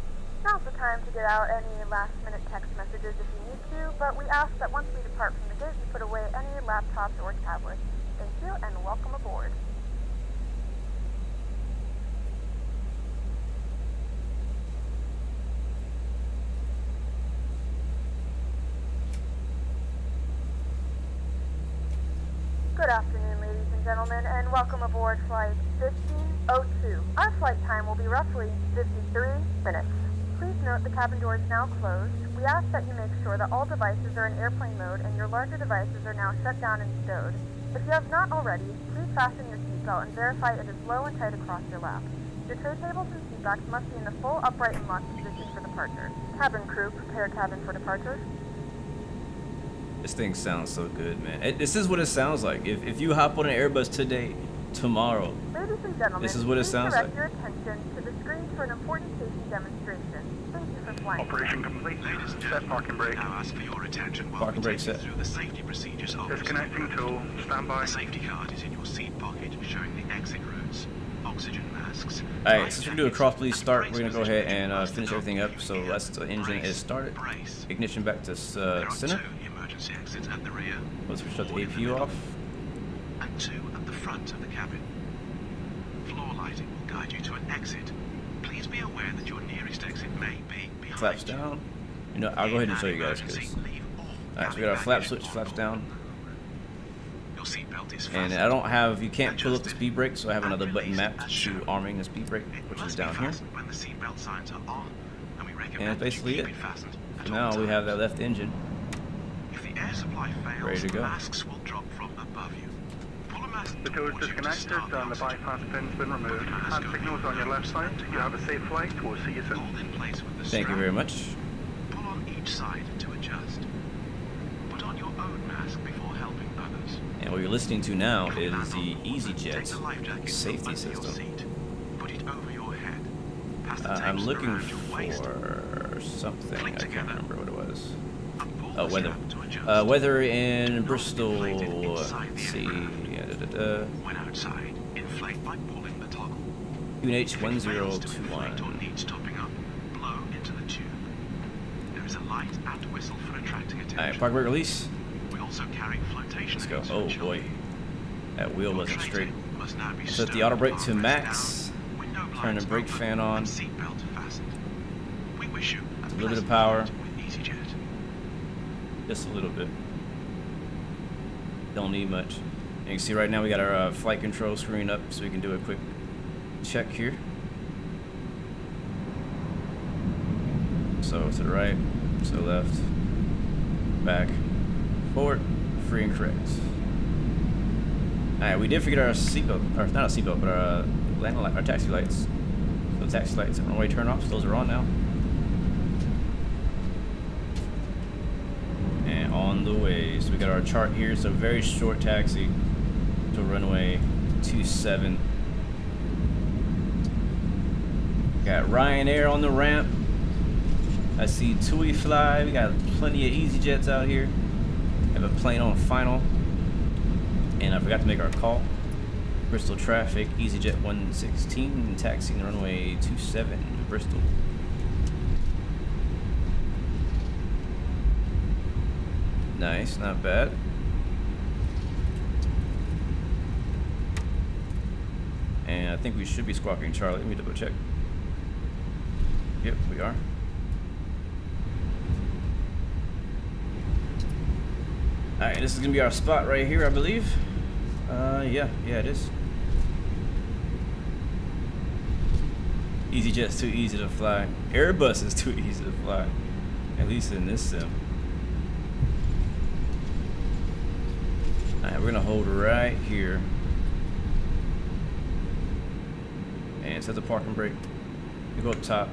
Now's the time to get out any last-minute text messages if you need to, but we ask that once we depart from the gate, you put away any laptops or tablets. Thank you and welcome aboard. Good afternoon, ladies and gentlemen, and welcome aboard flight 1502. Our flight time will be roughly 53 minutes. Please note the cabin door is now closed. We ask that you make sure that all devices are in airplane mode and your larger devices are now shut down and stowed. If you have not already, please fasten your seatbelt and verify it is low and tight across your lap. Your tray tables and seatbacks must be in the full upright and locked position for departure. Cabin crew, prepare cabin for departure. This thing sounds so good, man. This is what it sounds like. If you hop on an Airbus today, tomorrow, Ladies and gentlemen, this is what it please sounds direct like. your attention to the screen for an important safety demonstration. Thank you for flying. Operation complete. Set parking brake. Now ask for your attention while Parking we brake take you set. through the safety procedures of this Disconnecting tool. Stand by. The safety card is in your seat pocket, showing the exit routes, oxygen masks. Alright, since we're going to do a cross police start, we're going to go ahead and finish everything up. So that's the engine is started. Brace. Ignition back to There are center. 2 emergency exits at the rear. Let's shut the four in APU middle, off. and 2 at the front of the cabin. Floor lighting will guide you to an exit. Please be aware that your nearest exit may be behind Flaps you. down. You know, I'll go ahead and show you guys. Emergency, leave all Alright, so we got our cabin flap baggage switch, on flaps board. down. Your seatbelt is And fastened. I don't have, you can't pull up the speed brake, so I have another button mapped to arming the speed brake, It which is must down be here. fastened when the seatbelt signs are on, and we recommend And that's basically that you it. keep fastened at So all now we have times. that left engine. If the air supply fails, Ready to go. masks will drop from above you. Pull a mask The door is towards you to disconnected start and the oxygen. bypass pin's been removed. Hand signals on your left side. You have a safe flight. We'll see you soon. Hold in place with the Thank you strap. very much. Pull on each side to adjust. Put on your own mask before helping others. And what you're listening to now If you is land the on board, take the life EasyJet jacket safety under your system. seat. Put it over your head. Pass the I'm tapes looking around your waist. for something. I can't remember what it was. Unpull Oh, the weather. strap to adjust. Weather in Do not Bristol. inflate it inside the Let's see. aircraft. When outside, inflate by pulling the toggle. QNH If it fails to inflate or 1021. needs topping up, blow into the tube. There is a light and whistle for attracting attention. Alright, park brake release. We also carry flotation Let's go. aids for Oh children. boy. That wheel Your wasn't tray straight. table must now be Set the stowed auto brake with to armrests max. down, window Turn the blinds brake open, fan on. and seatbelt fastened. We wish you a little bit of pleasant power. flight with EasyJet. Just a little bit. Don't need much. And you can see right now we got our flight control screen up so we can do a quick check here. So to the right, to the left, back, forward, free and correct. Alright, we did forget our seatbelt, or not a seatbelt, but our landing light, our taxi lights. So the taxi lights on runway turn offs, those are on now. And on the way. So we got our chart here. So very short taxi to runway 27. Got Ryanair on the ramp. I see TUI fly. We got plenty of EasyJets out here. Have a plane on final. And I forgot to make our call. Bristol traffic, EasyJet 116, taxiing runway 27, Bristol. Nice, not bad. And I think we should be squawking Charlie. Let me double check. Yep, we are. Alright, this is gonna be our spot right here, I believe. Yeah, it is. EasyJet's too easy to fly. Airbus is too easy to fly. At least in this sim. Alright, we're gonna hold right here. And set the parking brake. We go up top.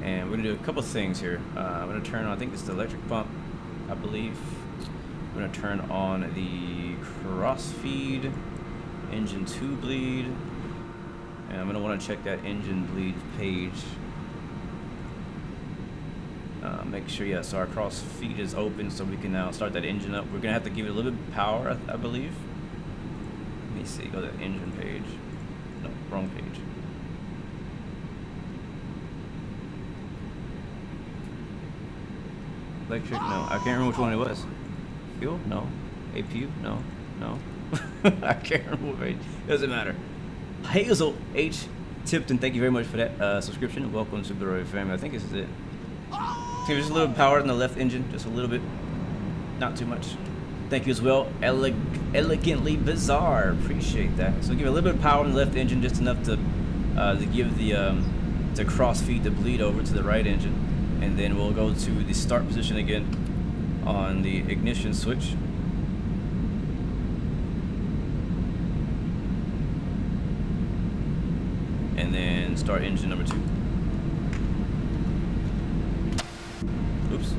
And we're gonna do a couple things here. I'm gonna turn on, I think it's the electric pump, I believe. I'm gonna turn on the crossfeed, engine 2 bleed, and I'm gonna wanna check that engine bleed page. Make sure, yes, our crossfeed is open so we can now start that engine up. We're gonna have to give it a little bit of power, I believe. Let me see, go to that engine page. No, wrong page. Electric, no. I can't remember which one it was. Fuel? No. APU? No. No. I can't remember what page. Doesn't matter. Hazel H. Tipton, thank you very much for that subscription. Welcome to the Royal Family. I think this is it. So just a little power in the left engine. Just a little bit. Not too much. Thank you as well. Elegantly Bizarre. Appreciate that. So give it a little bit of power in the left engine. Just enough to give the cross feed the bleed over to the right engine. And then we'll go to the start position again on the ignition switch. And then start engine number 2. Oops.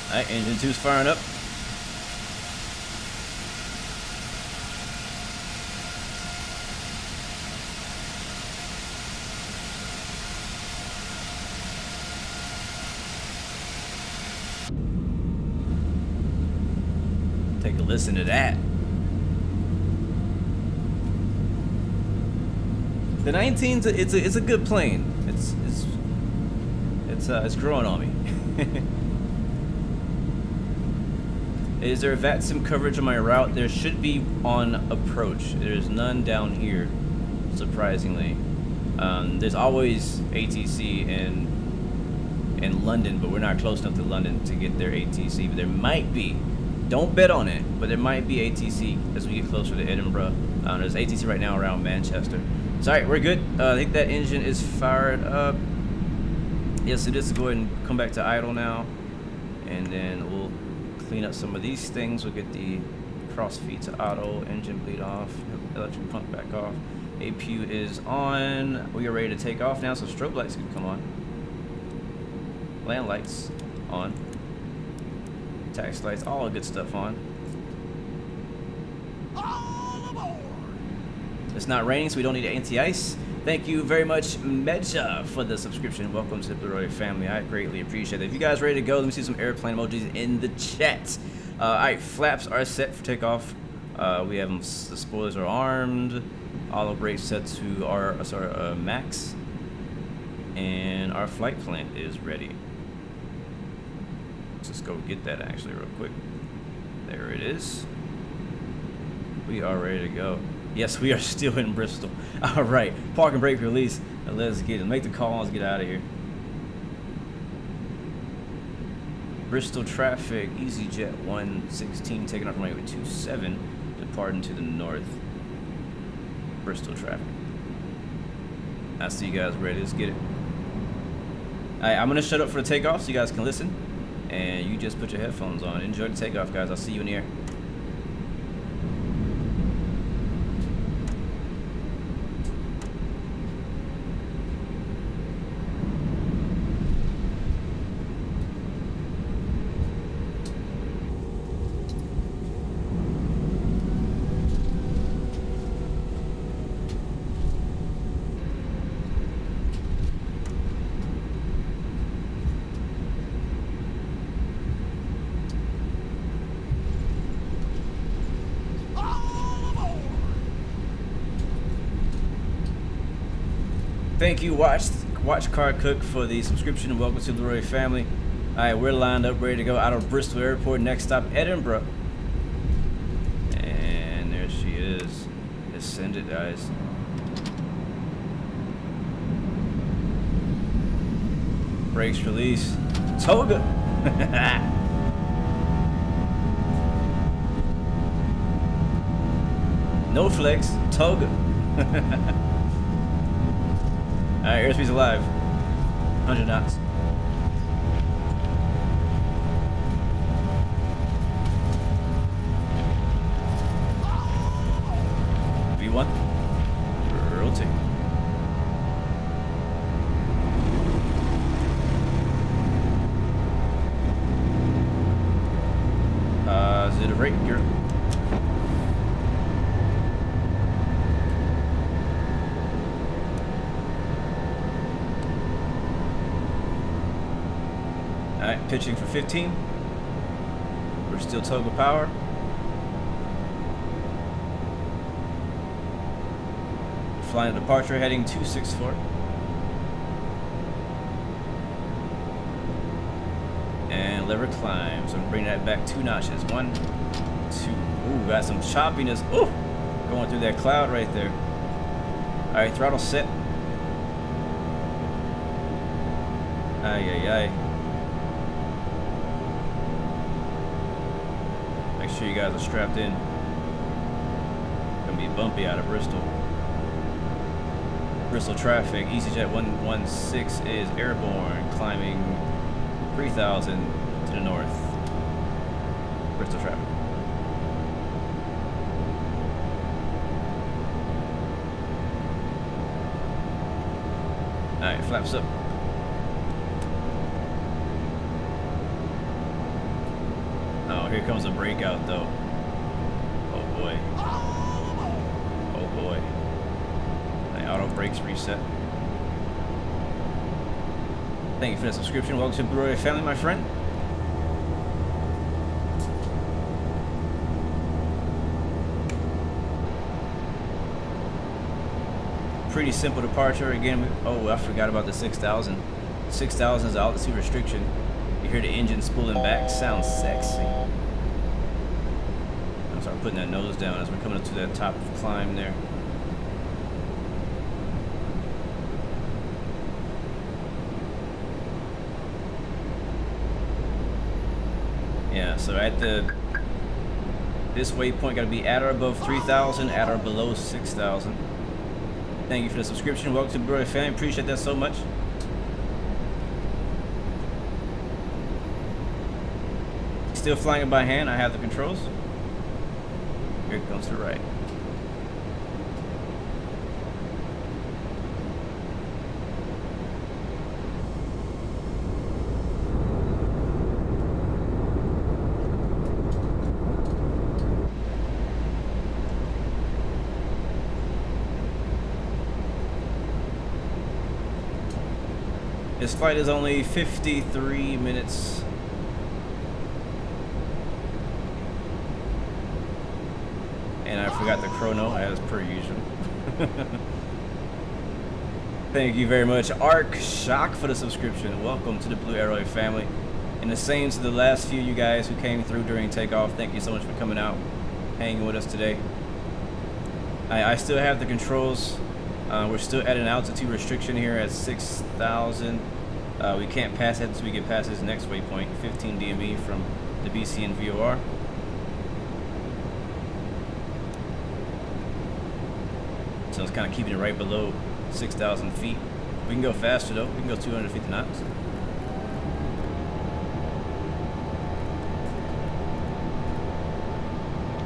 Alright, engine 2's firing up. Take a listen to that. The 19's it's a good plane. It's growing on me. Is there VATSIM coverage on my route? There should be on approach. There's none down here, surprisingly. There's always ATC in London, but we're not close enough to London to get their ATC. But there might be. Don't bet on it, but there might be ATC as we get closer to Edinburgh. There's ATC right now around Manchester. So, alright, we're good. I think that engine is fired up. Yes, it is. Go ahead and come back to idle now. And then we'll clean up some of these things. We'll get the cross feed to auto, engine bleed off, electric pump back off. APU is on. We are ready to take off now, so strobe lights can come on. Land lights on. Tax lights, all the good stuff on. All aboard. It's not raining, so we don't need anti-ice. Thank you very much, Medja, for the subscription. Welcome to the Royal Family. I greatly appreciate it. If you guys are ready to go, let me see some airplane emojis in the chat. Alright, flaps are set for takeoff. We have the spoilers are armed. Auto brakes set to our max. And our flight plan is ready. Let's just go get that actually real quick. There it is. We are ready to go. Yes, we are still in Bristol. All right, park and brake release. And let's get it. Make the call. Let's get out of here. Bristol traffic. EasyJet 116 taking off runway 27, departing to the north. Bristol traffic. I see you guys ready. Let's get it. All right, I'm gonna shut up for the takeoff so you guys can listen. And you just put your headphones on. Enjoy the takeoff, guys. I'll see you in the air. Thank you, Watch Car Cook, for the subscription, and welcome to the Roy Family. Alright, we're lined up, ready to go out of Bristol Airport. Next stop, Edinburgh. And there she is. Ascended guys. Brakes release. Toga! No flex. Toga. Alright, airspeed's alive. 100 knots. V1. Rotate. Is it a rate gear? Alright, pitching for 15. We're still toga power. Flying departure heading 264. And lever climbs. I'm bringing that back 2 notches. 1, 2. Ooh, got some choppiness. Ooh, going through that cloud right there. Alright, throttle set. Ay, ay, ay. Make sure you guys are strapped in. Gonna be bumpy out of Bristol. Bristol traffic. EasyJet 116 is airborne, climbing 3,000 to the north. Bristol traffic. Alright, flaps up. Oh, here comes a breakout though. Oh boy. Oh boy. My auto brakes reset. Thank you for the subscription. Welcome to Blu-ray family, my friend. Pretty simple departure. Again, oh, I forgot about the 6,000. 6,000 is altitude restriction. You hear the engine spooling back. Sounds sexy. I'll start putting that nose down as we're coming up to that top of the climb there. Yeah, so at this waypoint got to be at or above 3,000, at or below 6,000. Thank you for the subscription. Welcome to the Blu-ray family. Appreciate that so much. Still flying it by hand. I have the controls. Here it goes to the right. This flight is only 53 minutes. And I forgot the chrono, as per usual. Thank you very much, Arc Shock, for the subscription. Welcome to the Blue Arrow family. And the same to the last few you guys who came through during takeoff. Thank you so much for coming out, hanging with us today. I still have the controls. We're still at an altitude restriction here at 6,000. We can't pass that until we get past this next waypoint, 15 DME from the BCN VOR. So it's kind of keeping it right below 6,000 feet. We can go faster though. We can go 250 knots.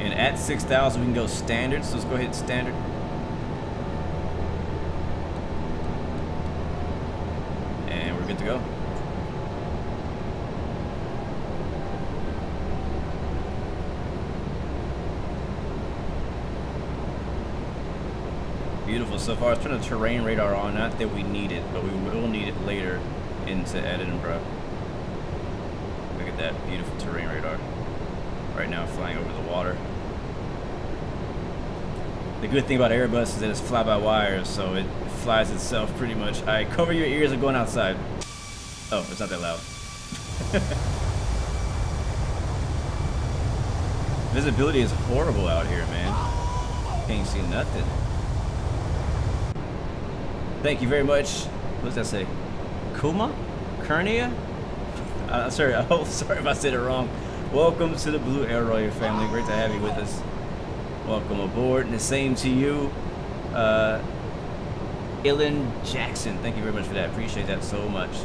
And at 6,000 we can go standard. So let's go ahead and standard. Good to go. Beautiful so far. Let's turn the terrain radar on. Not that we need it, but we will need it later into Edinburgh. Look at that beautiful terrain radar. Right now flying over the water. The good thing about Airbus is that it's fly-by-wire, so it flies itself pretty much. Alright, cover your ears and going outside. Oh, it's not that loud. Visibility is horrible out here, man. Can't see nothing. Thank you very much. What does that say? Kuma? Kernia? Sorry if I said it wrong. Welcome to the Blue Air Royal family. Great to have you with us. Welcome aboard. And the same to you, Ilan Jackson. Thank you very much for that. Appreciate that so much.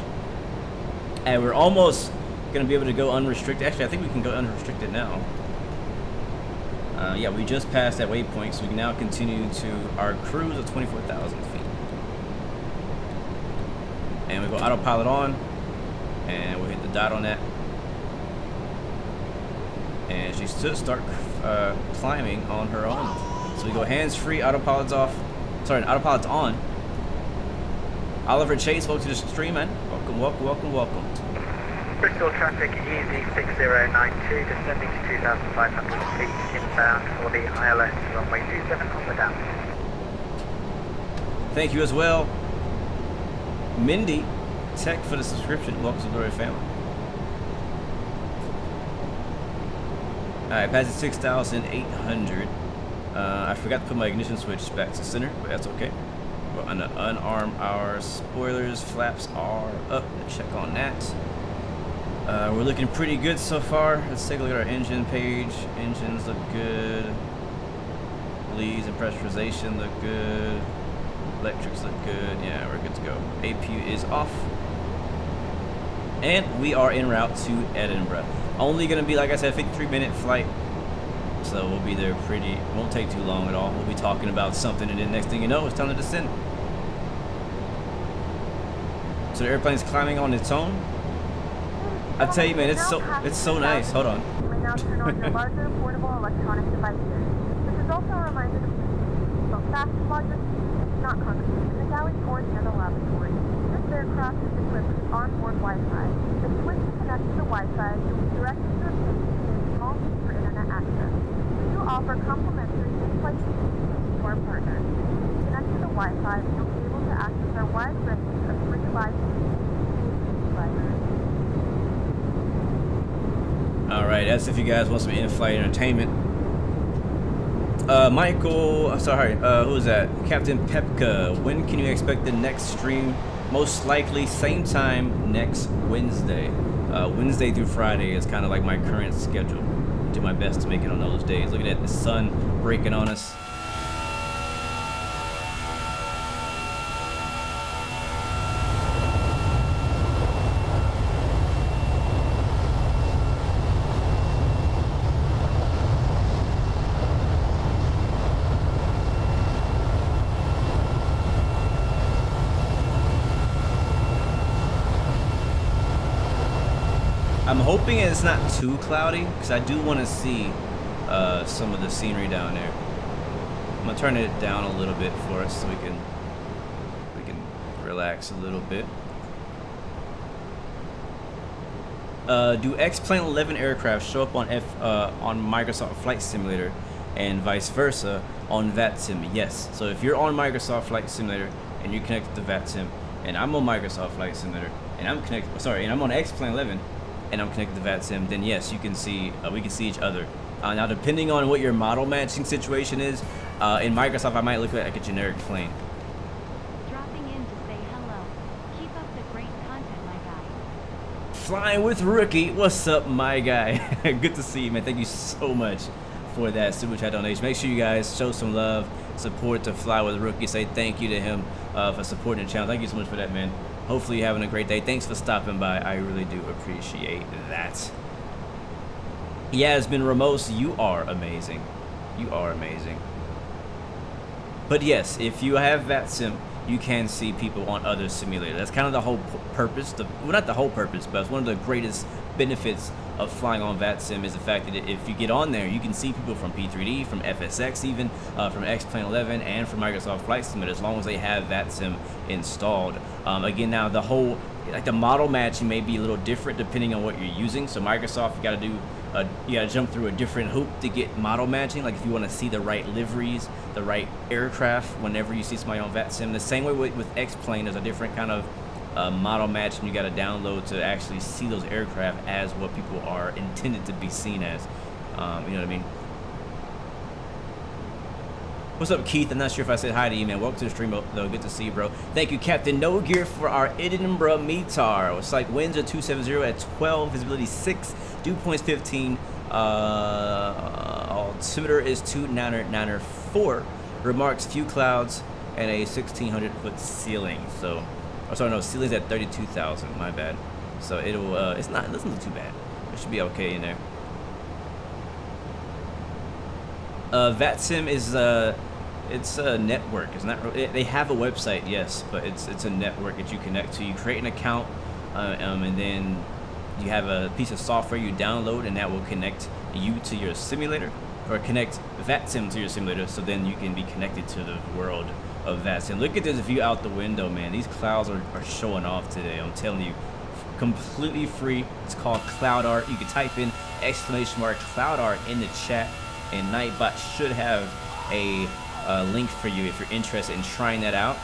And we're almost going to be able to go unrestricted. Actually, I think we can go unrestricted now. Yeah, we just passed that waypoint, so we can now continue to our cruise of 24,000 feet. And we go autopilot on, and we'll hit the dot on that. And she should start climbing on her own. So we go hands-free, autopilot's off. Sorry, autopilot's on. Oliver Chase, welcome to the stream, man. Welcome, welcome, welcome, welcome. Bristol traffic EGGD-EGPH descending to 2,500 feet inbound for the ILS runway 27 on the down. Thank you as well, Mindy Tech, for the subscription. Welcome to the Royal family. Alright, passing 6,800. I forgot to put my ignition switch back to center, but that's okay. We're on the unarmed. Our spoilers, flaps are up. Let's check on that. We're looking pretty good so far. Let's take a look at our engine page. Engines look good. Bleeds and pressurization look good. Electrics look good. Yeah, we're good to go. APU is off. And we are en route to Edinburgh. Only going to be, like I said, a 53-minute flight. So we'll be there pretty, won't take too long at all. We'll be talking about something, and then next thing you know, it's time to descend. So the airplane's climbing on its own. I tell you, man, it's so nice. Hold on. You may now turn on your larger portable electronic devices. This is also a reminder to so fast logic not congregate in the galley or near the laboratory. This aircraft is equipped with onboard Wi-Fi. If you wish to connect to the Wi-Fi, you will be directed to a page containing small keys for internet access. We do offer complimentary in-flight communication to our partners. If you connect to the Wi-Fi, you'll be able to access our wide range of free live communication providers. Alright, that's if you guys want some in-flight entertainment. Michael, sorry, who is that? Captain Pepka, when can you expect the next stream? Most likely same time next Wednesday. Wednesday through Friday is kind of like my current schedule. Do my best to make it on those days. Look at that, the sun breaking on us. I'm hoping it's not too cloudy, because I do want to see some of the scenery down there. I'm gonna turn it down a little bit for us so we can relax a little bit. Do X-Plane 11 aircraft show up on Microsoft Flight Simulator and vice versa on VATSIM? Yes. So if you're on Microsoft Flight Simulator and you're connected to VATSIM, and I'm on Microsoft Flight Simulator and I'm connected, and I'm on X-Plane 11 and I'm connected to VATSIM, then yes, you can see, we can see each other. Now, depending on what your model matching situation is, in Microsoft, I might look like a generic plane. Dropping in to say hello. Keep up the great content, my guy. Flying with Rookie, what's up, my guy? Good to see you, man. Thank you so much for that super chat donation. Make sure you guys show some love, support to Fly with Rookie. Say thank you to him for supporting the channel. Thank you so much for that, man. Hopefully you're having a great day. Thanks for stopping by. I really do appreciate that. Yasmin Ramos, you are amazing. You are amazing. But yes, if you have VATSIM, you can see people on other simulators. That's kind of the whole purpose. Well, not the whole purpose, but it's one of the greatest benefits of flying on VATSIM is the fact that if you get on there, you can see people from P3D, from FSX even, from X-Plane 11, and from Microsoft Flight Simulator, as long as they have VATSIM installed. Again, now the whole, like the model matching may be a little different depending on what you're using. So Microsoft, you gotta jump through a different hoop to get model matching. Like if you want to see the right liveries, the right aircraft, whenever you see somebody on VATSIM. The same way with X-Plane, there's a different kind of model matching you got to download to actually see those aircraft as what people are intended to be seen as. You know what I mean? What's up, Keith? I'm not sure if I said hi to you, man. Welcome to the stream, though. Good to see you, bro. Thank you, Captain No Gear, for our Edinburgh METAR. It's like winds are 270 at 12, visibility 6, dew points 15. Altimeter is 2994. Remarks few clouds and a 1,600-foot ceiling. So, oh, sorry, no, ceiling's at 32,000. My bad. So it'll it doesn't look too bad. It should be okay in there. VATSIM is it's a network. It's not. They have a website, yes, but it's a network that you connect to. You create an account, and then you have a piece of software you download, and that will connect you to your simulator, or connect VATSIM to your simulator, so then you can be connected to the world of VATSIM. Look at this view out the window, man. These clouds are showing off today. I'm telling you, completely free. It's called Cloud Art. You can type in !Cloud Art in the chat, and Nightbot should have a link for you if you're interested in trying that out.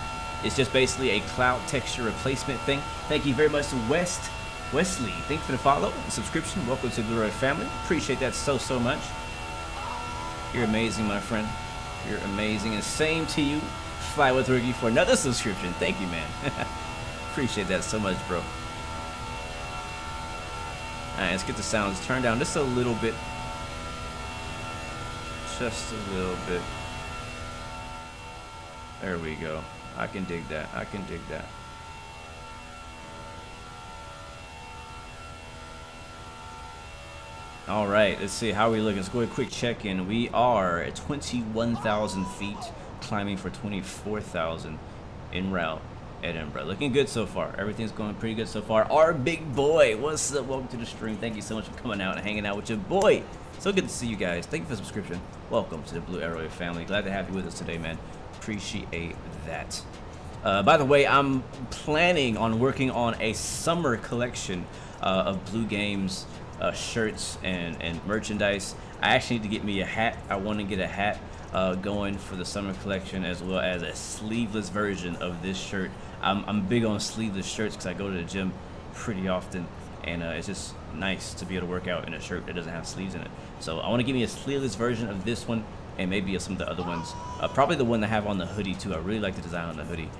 It's just basically a cloud texture replacement thing. Thank you very much to Wesley. Thanks for the follow and subscription. Welcome to the Blu-ray family. Appreciate that so much. You're amazing, my friend. You're amazing, and same to you, Fly with Ricky, for another subscription. Thank you, man. Appreciate that so much, bro. Alright, let's get the sounds turned down just a little bit. Just a little bit. There we go. I can dig that. I can dig that. All right, let's see how we look. Let's go a quick check-in. We are at 21,000 feet, climbing for 24,000 en route, Edinburgh. Looking good so far. Everything's going pretty good so far. Our big boy, what's up? Welcome to the stream. Thank you so much for coming out and hanging out with your boy. So good to see you guys. Thank you for the subscription. Welcome to the Blue Arrow family. Glad to have you with us today, man. Appreciate that. By the way, I'm planning on working on a summer collection of Blue Games shirts and merchandise. I actually need to get me a hat. I want to get a hat going for the summer collection, as well as a sleeveless version of this shirt. I'm big on sleeveless shirts because I go to the gym pretty often, and it's just nice to be able to work out in a shirt that doesn't have sleeves in it. So I want to give me a sleeveless version of this one, and maybe some of the other ones. Probably the one that I have on the hoodie too. I really like the design on the hoodie.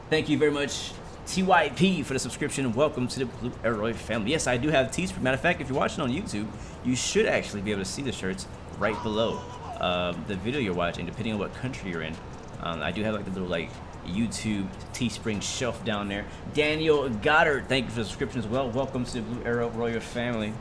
Thank you very much, TYP, for the subscription. Welcome to the Blue Arrow family. Yes, I do have Teespring. Matter of fact, if you're watching on YouTube, you should actually be able to see the shirts right below the video you're watching, depending on what country you're in. I do have like the little like YouTube Teespring shelf down there. Daniel Goddard, thank you for the subscription as well. Welcome to the Blue Arrow Royal family.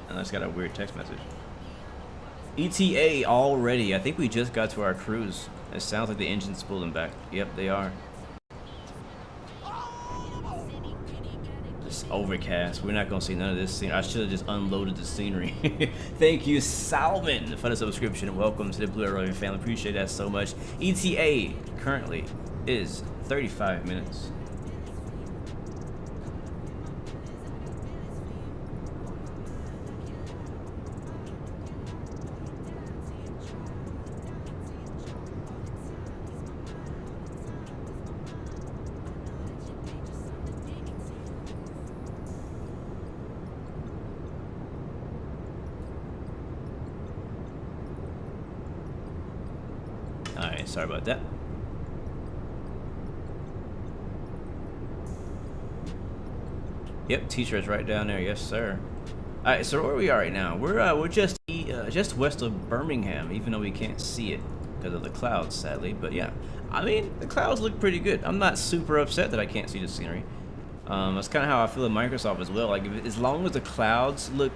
I just got a weird text message. ETA already. I think we just got to our cruise. It sounds like the engine's pulling back. Yep, they are. It's overcast. We're not gonna see none of this scene. I should have just unloaded the scenery. Thank you, Salmon, for the subscription. Welcome to the Blue Arrow family. Appreciate that so much. ETA currently is 35 minutes. Alright, sorry about that. Yep, t-shirts right down there, yes sir. Alright, so where we are right now, we're just west of Birmingham, even though we can't see it because of the clouds, sadly. But yeah, I mean, the clouds look pretty good. I'm not super upset that I can't see the scenery. That's kind of how I feel at Microsoft as well. Like, as long as the clouds look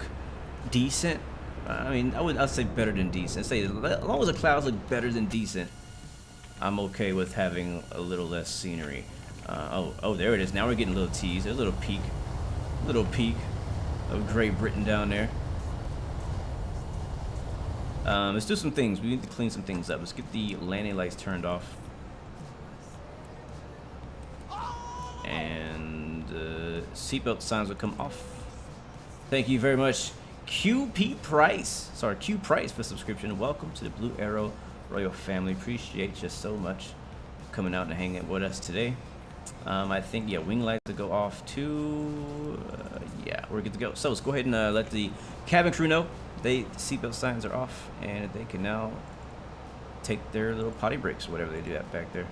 decent, I mean, I'd say better than decent. Say as long as the clouds look better than decent, I'm okay with having a little less scenery. Oh, there it is. Now we're getting a little tease, a little peek of Great Britain down there. Let's do some things. We need to clean some things up. Let's get the landing lights turned off. And seatbelt signs will come off. Thank you very much, QP Price. Sorry, Q Price, for subscription. Welcome to the Blue Arrow Royal family. Appreciate you so much coming out and hanging with us today. I think, yeah, wing lights to go off too. Yeah, we're good to go. So let's go ahead and let the cabin crew know seatbelt signs are off, and they can now take their little potty breaks or whatever they do that back there.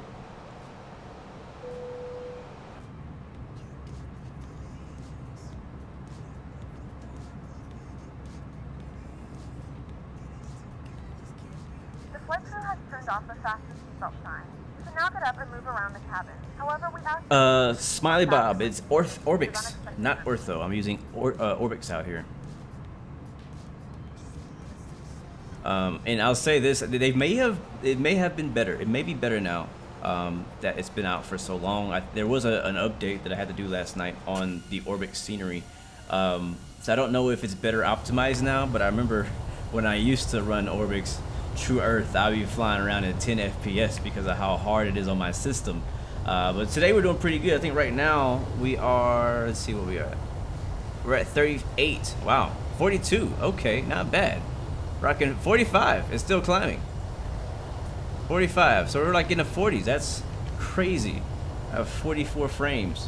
The flight crew has turned off the fasten seatbelt sign. You can now get up and move around the cabin. However, we ask Smiley Bob, it's Orbix, not Ortho. I'm using Orbix out here. And I'll say this: it may have been better. It may be better now that it's been out for so long. There was an update that I had to do last night on the Orbix scenery, so I don't know if it's better optimized now. But I remember when I used to run Orbix True Earth, I'd be flying around at 10 FPS because of how hard it is on my system. But today we're doing pretty good. I think right now we are. Let's see what we are at. We're at 38. Wow, 42. Okay, not bad. Rocking 45. It's still climbing. 45. So we're like in the 40s. That's crazy. I have 44 frames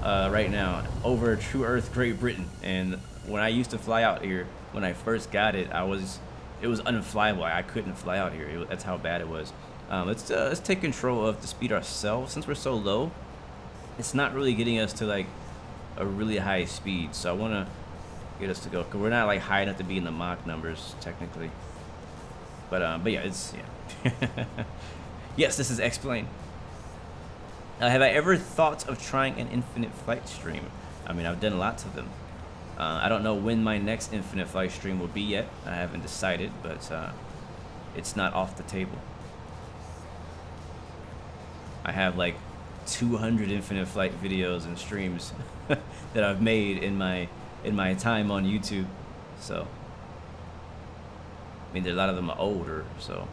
right now over True Earth, Great Britain. And when I used to fly out here, when I first got it, it was unflyable. I couldn't fly out here. That's how bad it was. Let's take control of the speed ourselves. Since we're so low, it's not really getting us to like a really high speed. So I want to get us to go, because we're not like high enough to be in the Mach numbers technically. But yeah, it's yeah. Yes, this is X-Plane. Have I ever thought of trying an infinite flight stream? I mean, I've done lots of them. I don't know when my next infinite flight stream will be yet. I haven't decided, but it's not off the table. I have like 200 infinite flight videos and streams that I've made in my time on YouTube. So I mean, a lot of them are older. So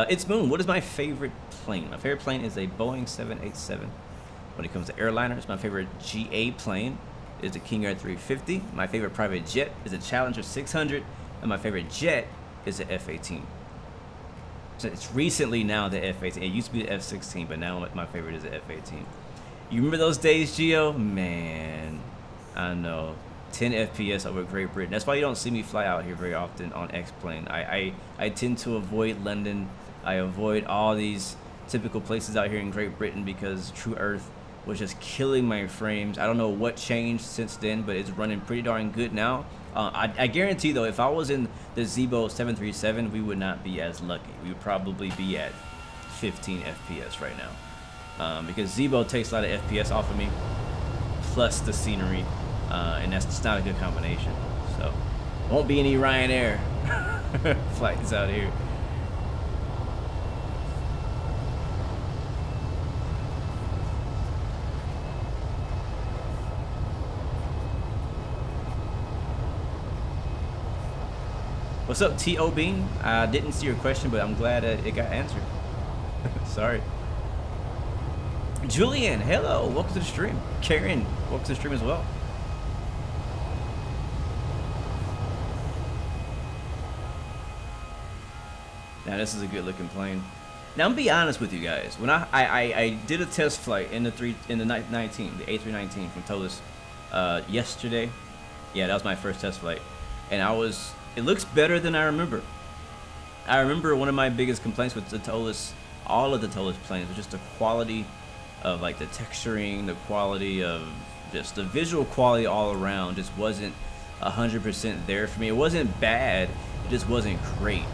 it's Moon. What is my favorite plane? My favorite plane is a Boeing 787. When it comes to airliners, my favorite GA plane is the King Air 350. My favorite private jet is a Challenger 600, and my favorite jet is the F-18. So it's recently now the F-18. It used to be the F-16, but now my favorite is the F-18. You remember those days, Geo? Man, I know. 10 FPS over Great Britain. That's why you don't see me fly out here very often on X-Plane. I tend to avoid London. I avoid all these typical places out here in Great Britain because True Earth was just killing my frames. I don't know what changed since then, but it's running pretty darn good now. I guarantee though, if I was in the Zebo 737, we would not be as lucky. We would probably be at 15 FPS right now, because Zebo takes a lot of FPS off of me, plus the scenery, and that's just not a good combination. So won't be any Ryanair flights out here. What's up, T.O. Bean? I didn't see your question, but I'm glad it got answered. Sorry. Julian, hello. Welcome to the stream. Karen, welcome to the stream as well. Now, this is a good looking plane. Now, I'm gonna be honest with you guys. When I did a test flight in the A319 from Toliss yesterday. Yeah, that was my first test flight. And it looks better than I remember. I remember one of my biggest complaints with the Toliss, all of the Toliss planes, was just the quality of like the texturing, the quality of just the visual quality all around just wasn't 100% there for me. It wasn't bad, it just wasn't great.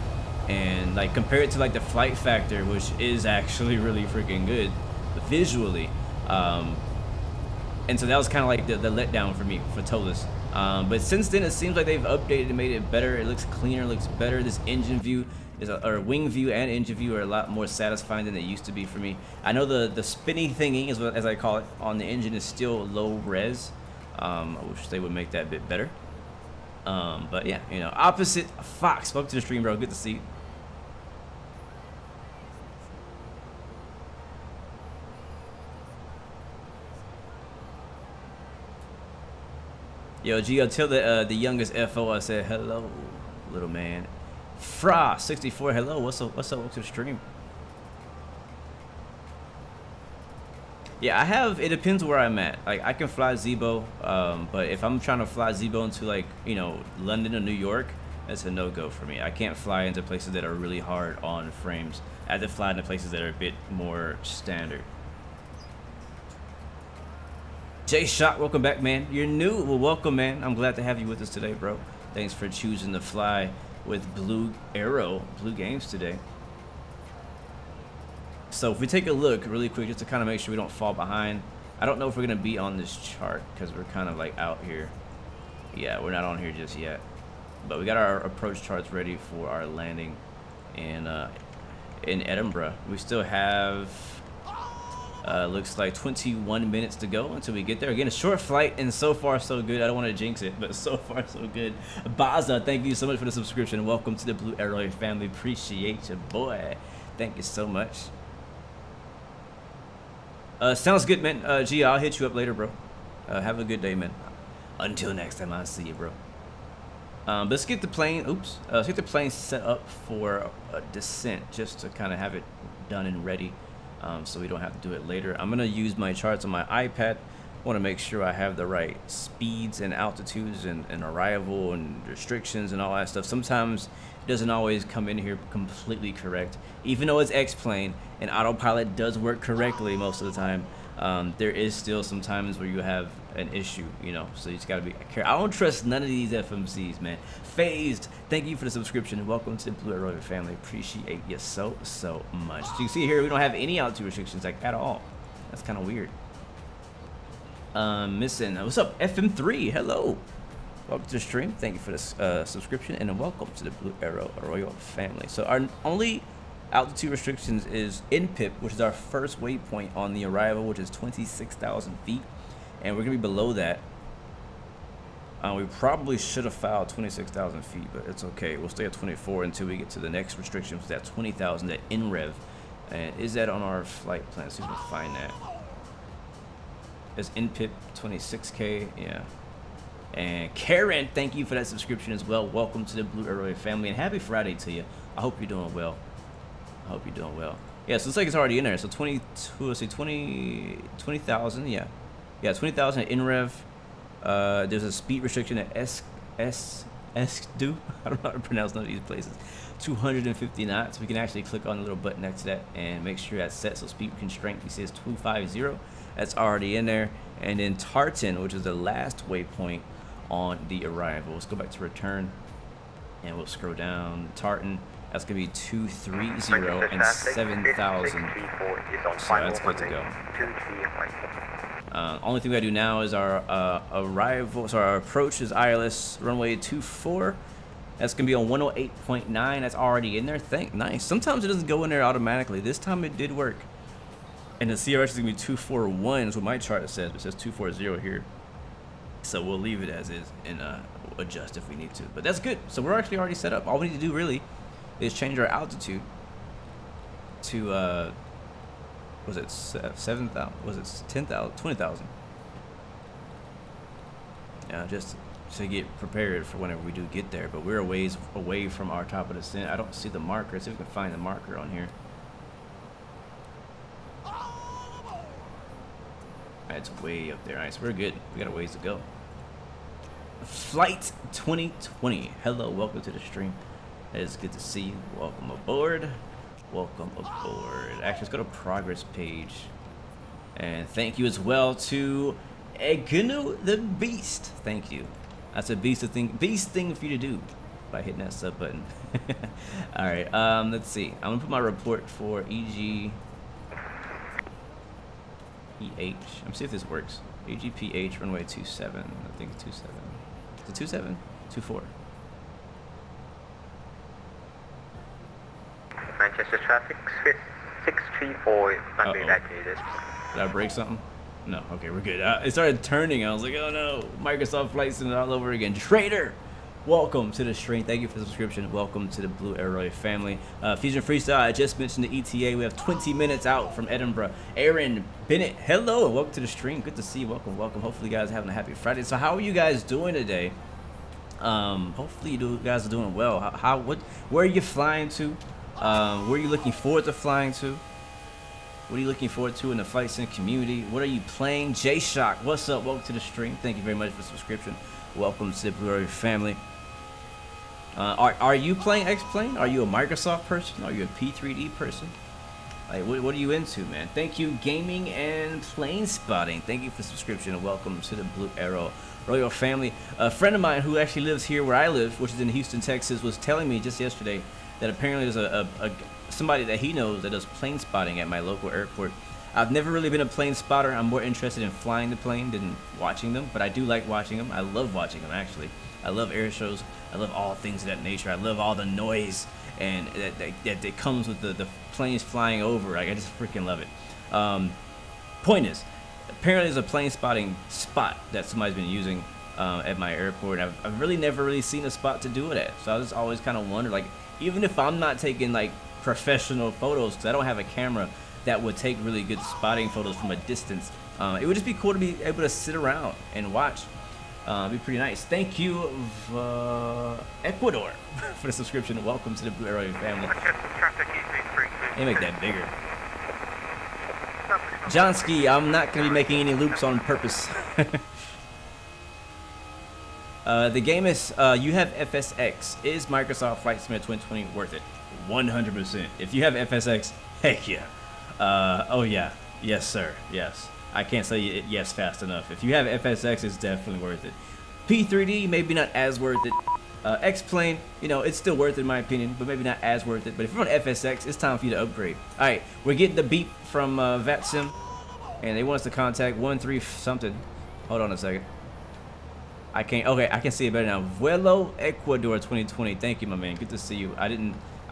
And like compared to like the flight factor, which is actually really freaking good visually. And so that was kind of like the letdown for me for Toliss. But since then, it seems like they've updated and made it better. It looks cleaner, looks better. This engine view or wing view and engine view are a lot more satisfying than they used to be for me. I know the spinny thingy, as I call it, on the engine is still low res. I wish they would make that a bit better. But yeah, you know, opposite Fox. Welcome to the stream, bro. Good to see you. Yo, Gio, tell the youngest FO I said hello, little man. Fra64, hello. What's up? Welcome to the stream. Yeah, I have. It depends where I'm at. Like I can fly Zibo, but if I'm trying to fly Zibo into like London or New York, that's a no-go for me. I can't fly into places that are really hard on frames. I have to fly into places that are a bit more standard. Jay Shot, welcome back, man. You're new. Well, welcome, man. I'm glad to have you with us today, bro. Thanks for choosing to fly with Blue Games today. So if we take a look really quick, just to kind of make sure we don't fall behind. I don't know if we're gonna be on this chart because we're kind of like out here. Yeah, we're not on here just yet. But we got our approach charts ready for our landing in Edinburgh. We still have looks like 21 minutes to go until we get there. Again, a short flight, and so far so good. I don't want to jinx it, but so far so good. Baza, thank you so much for the subscription. Welcome to the Blue Arrow family. Appreciate you, boy. Thank you so much. Sounds good, man. G, I'll hit you up later, bro. Have a good day, man. Until next time, I'll see you, bro. Let's get the plane. Oops. Let's get the plane set up for a descent, just to kind of have it done and ready, so we don't have to do it later. I'm gonna use my charts on my iPad. I want to make sure I have the right speeds and altitudes and arrival and restrictions and all that stuff. Sometimes it doesn't always come in here completely correct, even though it's X-plane and autopilot does work correctly most of the time. There is still some times where you have an issue, so you just gotta be careful. I don't trust none of these FMCs, man. Phased, thank you for the subscription. Welcome to the Blue Arrow family. Appreciate you so much. So you can see here we don't have any altitude restrictions like at all. That's kind of weird. Missing. What's up, FM3? Hello. Welcome to the stream. Thank you for this subscription, and welcome to the Blue Arrow Royal family. So our only altitude restrictions is INPIP, which is our first waypoint on the arrival, which is 26,000 feet, and we're gonna be below that. We probably should have filed 26,000 feet, but it's okay. We'll stay at 24 until we get to the next restriction, which is at 20,000 at INREV. And is that on our flight plan? Let's see if we can find that. It's INPIP 26K, yeah. And Karen, thank you for that subscription as well. Welcome to the Blue Arrow family, and happy Friday to you. I hope you're doing well. I hope you're doing well. Yeah, so it's like it's already in there. So 22, let's see, 20,000, yeah. Yeah, 20,000 at INREV. There's a speed restriction at SDU. I don't know how to pronounce none of these places. 250 knots. We can actually click on the little button next to that and make sure that's set. So speed constraint, he says 250. That's already in there. And then Tartan, which is the last waypoint on the arrival. Let's go back to return, and we'll scroll down. Tartan, that's gonna be 230 and 7,000. So that's good to go. Only thing we gotta do now is our arrival. So our approach is ILS runway 24. That's gonna be on 108.9. That's already in there. Nice. Sometimes it doesn't go in there automatically. This time it did work. And the CRX is gonna be 241 is what my chart says. It says 240 here. So we'll leave it as is and adjust if we need to. But that's good. So we're actually already set up. All we need to do really is change our altitude to was it 7,000? Was it 10,000? 20,000? Yeah, just to get prepared for whenever we do get there. But we're a ways away from our top of the descent. I don't see the marker. Let's see if we can find the marker on here. It's way up there. All right, so we're good. We got a ways to go. Flight 2020. Hello, welcome to the stream. It's good to see you. Welcome aboard. Welcome aboard. Actually, let's go to progress page. And thank you as well to Egnu the Beast. Thank you. That's a beast thing for you to do by hitting that sub button. All right. Let's see. I'm gonna put my report for EGGD-EGPH. I'm see if this works. EGPH runway 27. I think it's 27. Is it 27? 24. Manchester traffic 634 Monday that needed. Did I break something? No. Okay, we're good. It started turning. I was like, oh no, Microsoft Flight Sim all over again. Trader, welcome to the stream. Thank you for the subscription. Welcome to the Blue Arrow family. Fusion Freestyle, I just mentioned the ETA. We have 20 minutes out from Edinburgh. Aaron Bennett, hello, and welcome to the stream. Good to see you. Welcome, welcome. Hopefully you guys are having a happy Friday. So how are you guys doing today? Hopefully you guys are doing well. Where are you flying to? Where are you looking forward to flying to? What are you looking forward to in the flight sim community? What are you playing? J-Shock, what's up? Welcome to the stream. Thank you very much for the subscription. Welcome to the Blue Area family. Are you playing X-Plane? Are you a Microsoft person? Are you a P3D person? Like, what are you into, man? Thank you, Gaming and Plane Spotting. Thank you for the subscription and welcome to the Blue Arrow Royal family. A friend of mine who actually lives here where I live, which is in Houston, Texas, was telling me just yesterday that apparently there's somebody that he knows that does plane spotting at my local airport. I've never really been a plane spotter. I'm more interested in flying the plane than watching them, but I do like watching them. I love watching them, actually. I love air shows. I love all things of that nature. I love all the noise and that comes with the planes flying over. Like, I just freaking love it. Point is, apparently there's a plane spotting spot that somebody's been using at my airport. I've really never really seen a spot to do it at. So I just always kind of wondered, like, even if I'm not taking like professional photos, because I don't have a camera that would take really good spotting photos from a distance, it would just be cool to be able to sit around and watch. It'd be pretty nice. Thank you, Ecuador, for the subscription. Welcome to the Blue Arrow family. Let me make that bigger. Johnsky, I'm not going to be making any loops on purpose. The game is, you have FSX. Is Microsoft Flight Simulator 2020 worth it? 100%. If you have FSX, heck yeah. Oh yeah. Yes, sir. Yes. I can't say it yes fast enough. If you have FSX, it's definitely worth it. P3D, maybe not as worth it. X-Plane, you know, it's still worth it in my opinion, but maybe not as worth it. But if you're on FSX, it's time for you to upgrade. Alright, we're getting the beep from VATSIM, and they want us to contact 13 something. Hold on a second. I can't, okay, I can see it better now. Vuelo Ecuador 2020. Thank you, my man. Good to see you. I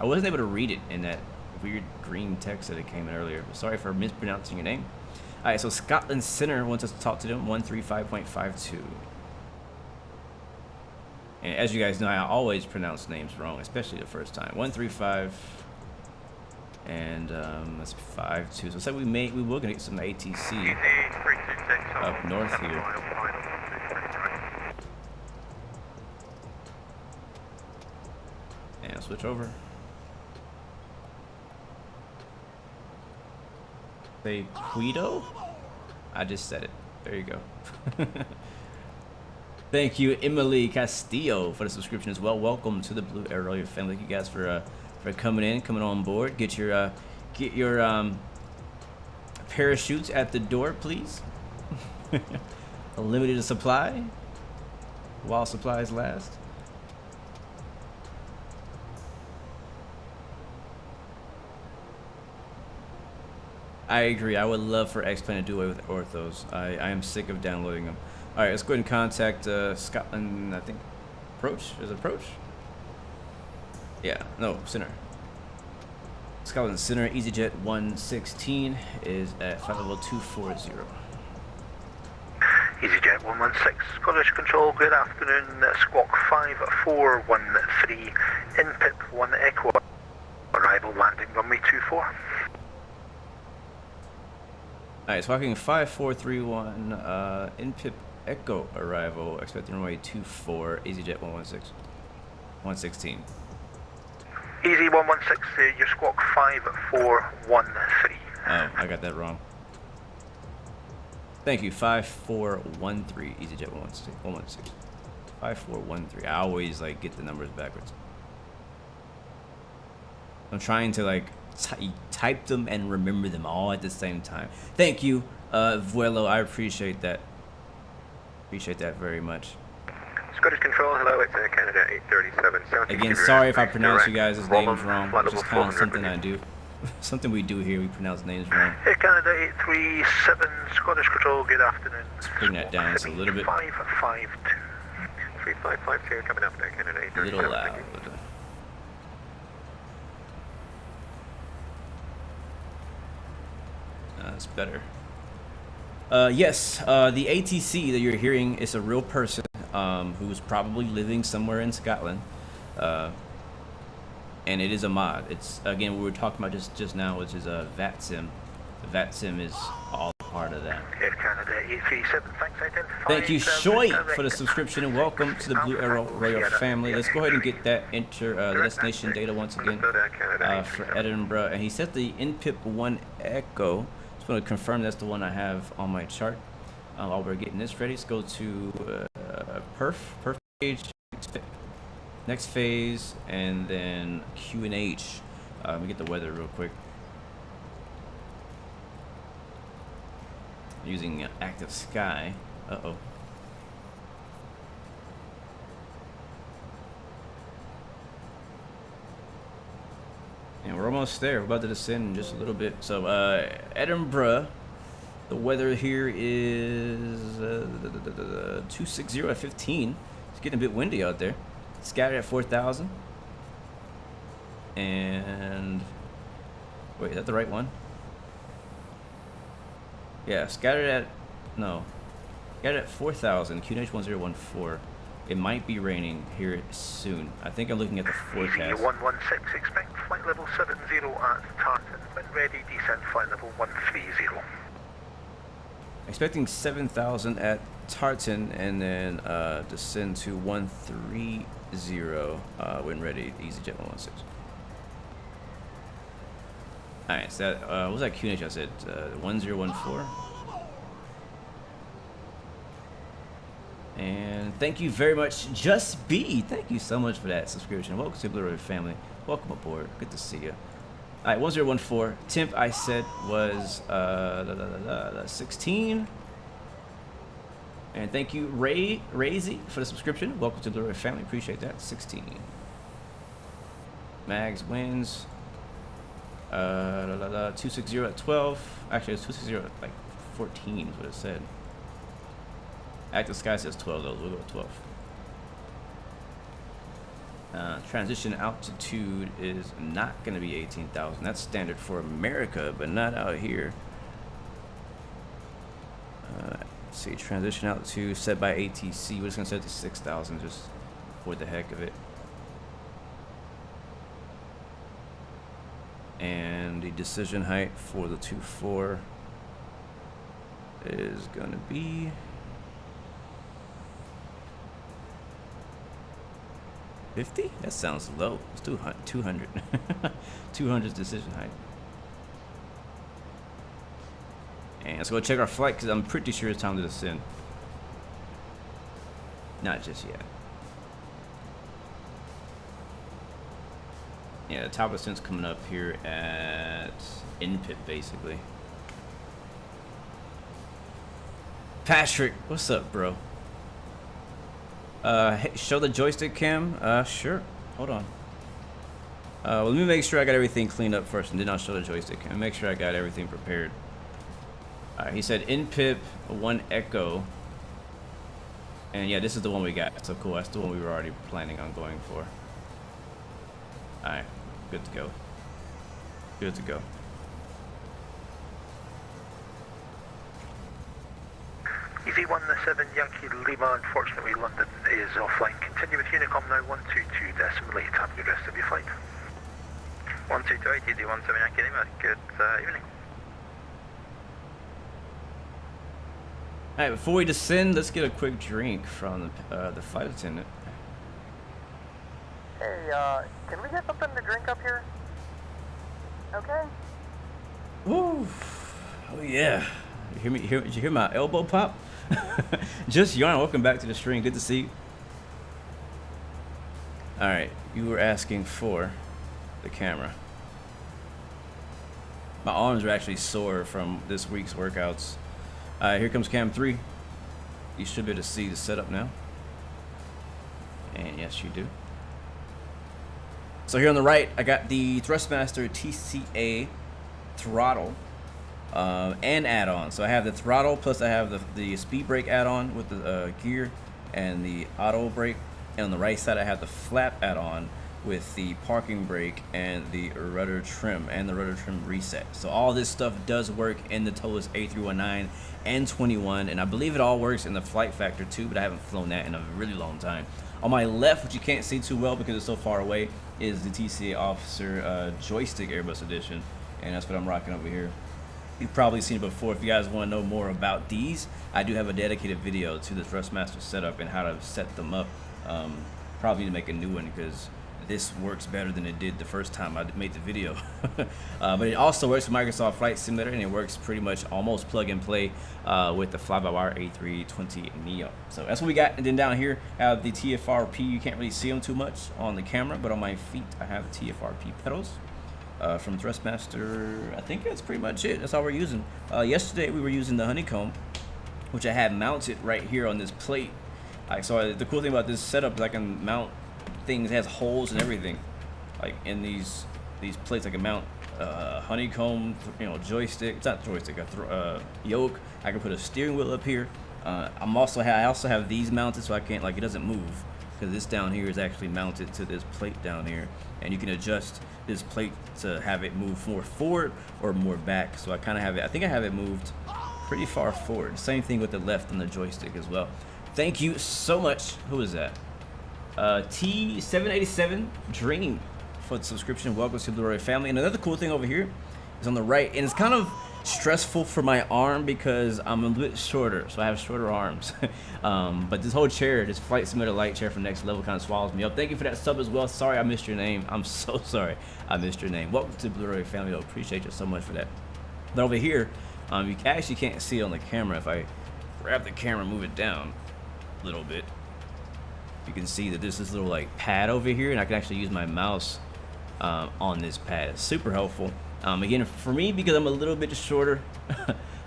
wasn't able to read it in that weird green text that it came in earlier. Sorry for mispronouncing your name. Alright, so Scotland Center wants us to talk to them. 135.52. And as you guys know, I always pronounce names wrong, especially the first time. 135 and that's 52. So it's like we will gonna get some ATC up north here. And switch over. Say Guido? I just said it. There you go. Thank you, Emily Castillo, for the subscription as well. Welcome to the Blue Arrow family. Thank you guys for coming on board. Get your parachutes at the door, please. A limited supply while supplies last. I agree. I would love for X-Plane to do away with orthos. I am sick of downloading them. All right, let's go ahead and contact Scotland. I think approach. Is it approach? Yeah. No, center. Scotland Center. EasyJet 116 is at 50240. EasyJet 116, Scottish Control, good afternoon, squawk 5413, INPIP 1 Echo, arrival landing runway 24. Alright, squawking 5431, INPIP Echo arrival, expecting runway 24, EasyJet 116. Easy 116, your squawk 5413. Oh, I got that wrong. Thank you, 5413, EasyJet 116. 5413. I always like get the numbers backwards. I'm trying to like type them and remember them all at the same time. Thank you, Vuelo. I appreciate that. Appreciate that very much. Scottish Control, hello, it's Canada 837. Again, sorry if I pronounce you guys' names wrong, which is kind of something I do. Something we do here, we pronounce names wrong. Air Canada 837, Scottish Control, good afternoon. Let's bring that down just a little bit. 3552. 3552, coming up there, Canada 837. A little loud. That's better. Yes, the ATC that you're hearing is a real person who's probably living somewhere in Scotland. And it is a mod. It's, again, what we were talking about just now, which is a VATSIM. VATSIM is all part of that. Air Canada 837, thanks, identify. Thank you, Shoy, for the subscription, and welcome to the Blue Arrow Royal family. Let's go ahead and get that the destination data once again for Edinburgh. And he set the INPIP 1 Echo. Just want to confirm that's the one I have on my chart. While we're getting this ready, let's go to perf page, next phase, and then Q&H. Let me get the weather real quick. Using active sky. Uh-oh. And we're almost there. We're about to descend in just a little bit. So Edinburgh, the weather here is 260 at 15. It's getting a bit windy out there. Scattered at 4,000. And wait, is that the right one? Yeah, scattered at 4,000, QNH 1014. It might be raining here soon. I think I'm looking at the forecast. 116, expect flight level 70 at Tartan. When ready, descend flight level 130. Expecting 7,000 at Tartan, and then descend to 130 when ready, EasyJet 116. Alright, so that, what was that QNH I said? 1014. And thank you very much, Just B. Thank you so much for that subscription. Welcome to Blue Arrow family. Welcome aboard. Good to see you. Alright, 1014. Temp I said was 16. And thank you, Razy, for the subscription. Welcome to Blue Arrow family. Appreciate that. 16. Mags wins. 260 at 12. Actually, it's 260 at like 14 is what it said. Active sky says 12 though. We'll go with 12. Transition altitude is not going to be 18,000. That's standard for America, but not out here. Let's see, transition altitude set by ATC. We're just going to set it to 6,000 just for the heck of it. And the decision height for the 2.4 is going to be 50? That sounds low. It's 200. 200 decision height. And let's go check our flight because I'm pretty sure it's time to descend. Not just yet. Yeah, the top ascent's coming up here at INPIP, basically. Patrick, what's up, bro? Hey, show the joystick cam? Sure. Hold on. Well, let me make sure I got everything cleaned up first, and then I'll show the joystick cam. Make sure I got everything prepared. Alright, he said INPIP 1 Echo. And yeah, this is the one we got. So cool, that's the one we were already planning on going for. Alright, good to go. Good to go. Easy 17 Yankee Lima, unfortunately London is offline. Continue with Unicom now, 122.8. Have the rest of your flight. 122.8, Easy 17 Yankee Lima, good evening. Alright, before we descend, let's get a quick drink from the flight attendant. Hey, can we get something to drink up here? Okay. Woo! Oh yeah. You hear me? Did you hear my elbow pop? Just yarn. Welcome back to the stream. Good to see you. All right, you were asking for the camera. My arms are actually sore from this week's workouts. Here comes cam 3. You should be able to see the setup now. And yes, you do. So here on the right, I got the Thrustmaster TCA throttle and add-on. So I have the throttle, plus I have the speed brake add-on with the gear and the auto brake. And on the right side, I have the flap add-on with the parking brake and the rudder trim and the rudder trim reset. So all this stuff does work in the Toliss A319 and 21, and I believe it all works in the Flight Factor too, but I haven't flown that in a really long time. On my left, which you can't see too well because it's so far away, is the TCA Officer Joystick Airbus Edition, and that's what I'm rocking over here. You've probably seen it before. If you guys want to know more about these, I do have a dedicated video to the Thrustmaster setup and how to set them up. Probably need to make a new one because this works better than it did the first time I made the video. But it also works with Microsoft Flight Simulator, and it works pretty much almost plug and play with the fly-by-wire A320 Neo. So that's what we got. And then down here I have the TFRP. You can't really see them too much on the camera, but on my feet I have the TFRP pedals from Thrustmaster. I think that's pretty much it. That's all we're using. Yesterday we were using the honeycomb, which I had mounted right here on this plate. So the cool thing about this setup is I can mount things. It has holes and everything, like in these plates. I can mount honeycomb, joystick. It's not joystick, a yoke. I can put a steering wheel up here. I also have these mounted, so I can't, like, it doesn't move because this down here is actually mounted to this plate down here, and you can adjust this plate to have it move more forward or more back. So I kind of have it. I think I have it moved pretty far forward. Same thing with the left and the joystick as well. Thank you so much. Who is that? T787 Dream for the subscription. Welcome to the Roy family. And another cool thing over here is on the right, and it's kind of stressful for my arm because I'm a bit shorter, so I have shorter arms. But this whole chair, this Flight Simulator Lite chair from Next Level, kind of swallows me up. Thank you for that sub as well. Sorry I missed your name. I'm so sorry I missed your name. Welcome to the Blu-ray family though. Appreciate you so much for that. But over here, you actually can't see it on the camera. If I grab the camera and move it down a little bit, you can see that there's this little like pad over here, and I can actually use my mouse on this pad. It's super helpful. Again, for me, because I'm a little bit shorter,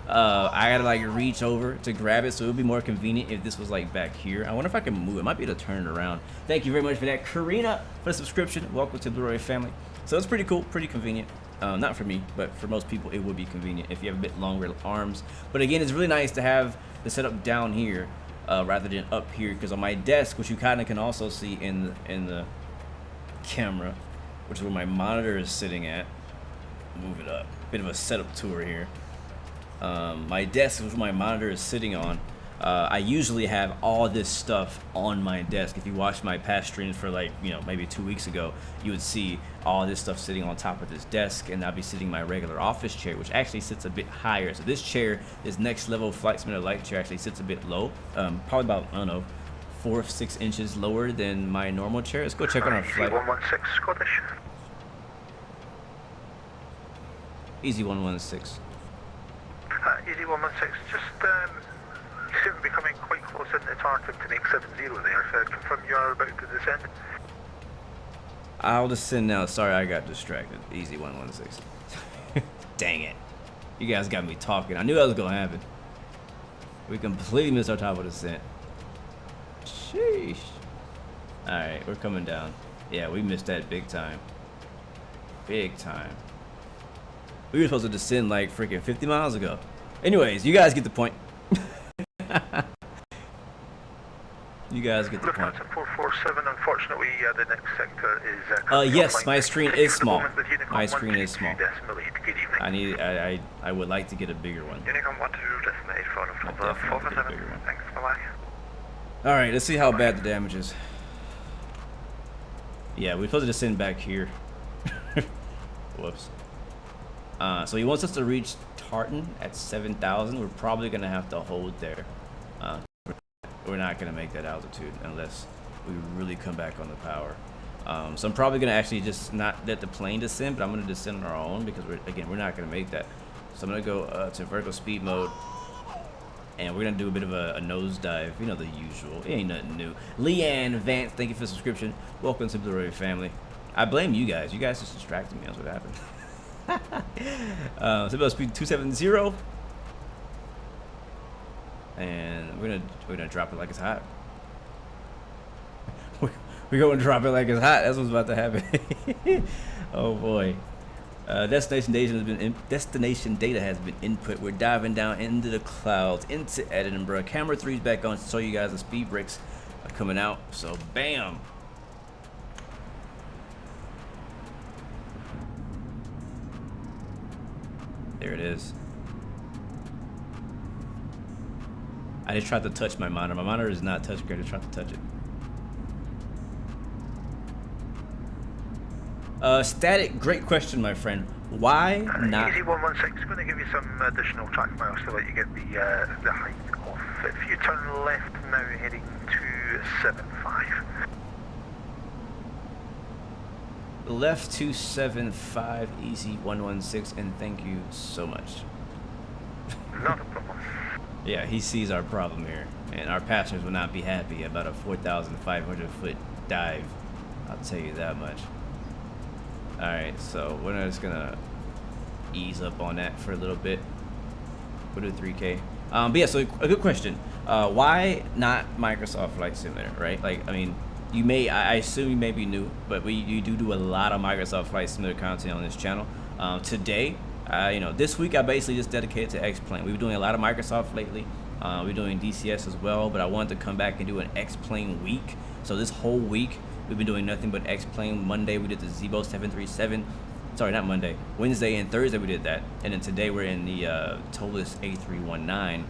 I gotta like reach over to grab it, so it would be more convenient if this was like back here. I wonder if I can move it. I might be able to turn it around. Thank you very much for that, Karina, for the subscription. Welcome to the Blu-ray family. So it's pretty cool, pretty convenient. Not for me, but for most people it would be convenient if you have a bit longer arms. But again, it's really nice to have the setup down here rather than up here, because on my desk, which you kind of can also see in the camera, which is where my monitor is sitting at. Move it up. Bit of a setup tour here. My desk, which my monitor is sitting on, I usually have all this stuff on my desk. If you watch my past streams for like, maybe 2 weeks ago, you would see all this stuff sitting on top of this desk, and I'll be sitting in my regular office chair, which actually sits a bit higher. So this chair, this Next Level Flight Simulator Lite chair, actually sits a bit low, probably about, I don't know, 4 or 6 inches lower than my normal chair. Let's go check on our flight. 116 Scottish. Easy 116. Easy 116, just you seem to be coming quite close into target to make 70 there, so confirm you are about to descend. I'll descend now. Sorry, I got distracted. Easy 116. Dang it. You guys got me talking. I knew that was going to happen. We completely missed our top of descent. Sheesh. Alright, we're coming down. Yeah, we missed that big time. Big time. We were supposed to descend like freaking 50 miles ago. Anyways, you guys get the point. You guys get the Looking point. at 447, unfortunately, the next sector is... yes, my screen is small. My screen is small. Good evening. I would like to get a bigger one. Unicom 122 decimal 84 447. Thanks, bye-bye. Alright, let's see how bad the damage is. Yeah, we're supposed to descend back here. Whoops. So he wants us to reach Tartan at 7,000. We're probably going to have to hold there. We're not going to make that altitude unless we really come back on the power. So I'm probably going to actually just not let the plane descend, but I'm going to descend on our own because, we're not going to make that. So I'm going to go to vertical speed mode, and we're going to do a bit of a nosedive. You know, the usual. It ain't nothing new. Leanne Vance, thank you for the subscription. Welcome to the Roy family. I blame you guys. You guys just distracted me. That's what happened. So speed 270, and we're gonna drop it like it's hot. We're gonna drop it like it's hot. That's what's about to happen. Oh boy. Destination data has been input. We're diving down into the clouds, into Edinburgh. Camera 3's back on to show you guys the speed brakes are coming out. So bam. There it is. I just tried to touch my monitor. My monitor is not touchscreen. I just tried to touch it. Static, great question, my friend. why not? EZ-116 going to give you some additional track miles to let you get the height off. If you turn left now, heading 275. Left 275 EZ-116, and thank you so much. Not a problem. Yeah, he sees our problem here, and our passengers will not be happy about a 4,500 foot dive. I'll tell you that much. Alright, so we're just gonna ease up on that for a little bit. We'll do 3K. But yeah, so a good question. Why not Microsoft Flight Simulator, right? Like, I mean, you may, I assume you may be new, but you do a lot of Microsoft Flight Simulator content on this channel. Today, you know, this week I basically just dedicated to X-Plane. We've been doing a lot of Microsoft lately. We're doing DCS as well, but I wanted to come back and do an X-Plane week. So this whole week, we've been doing nothing but X-Plane. Monday, we did the Zibo 737. Sorry, not Monday. Wednesday and Thursday, we did that. And then today, we're in the Toliss A319.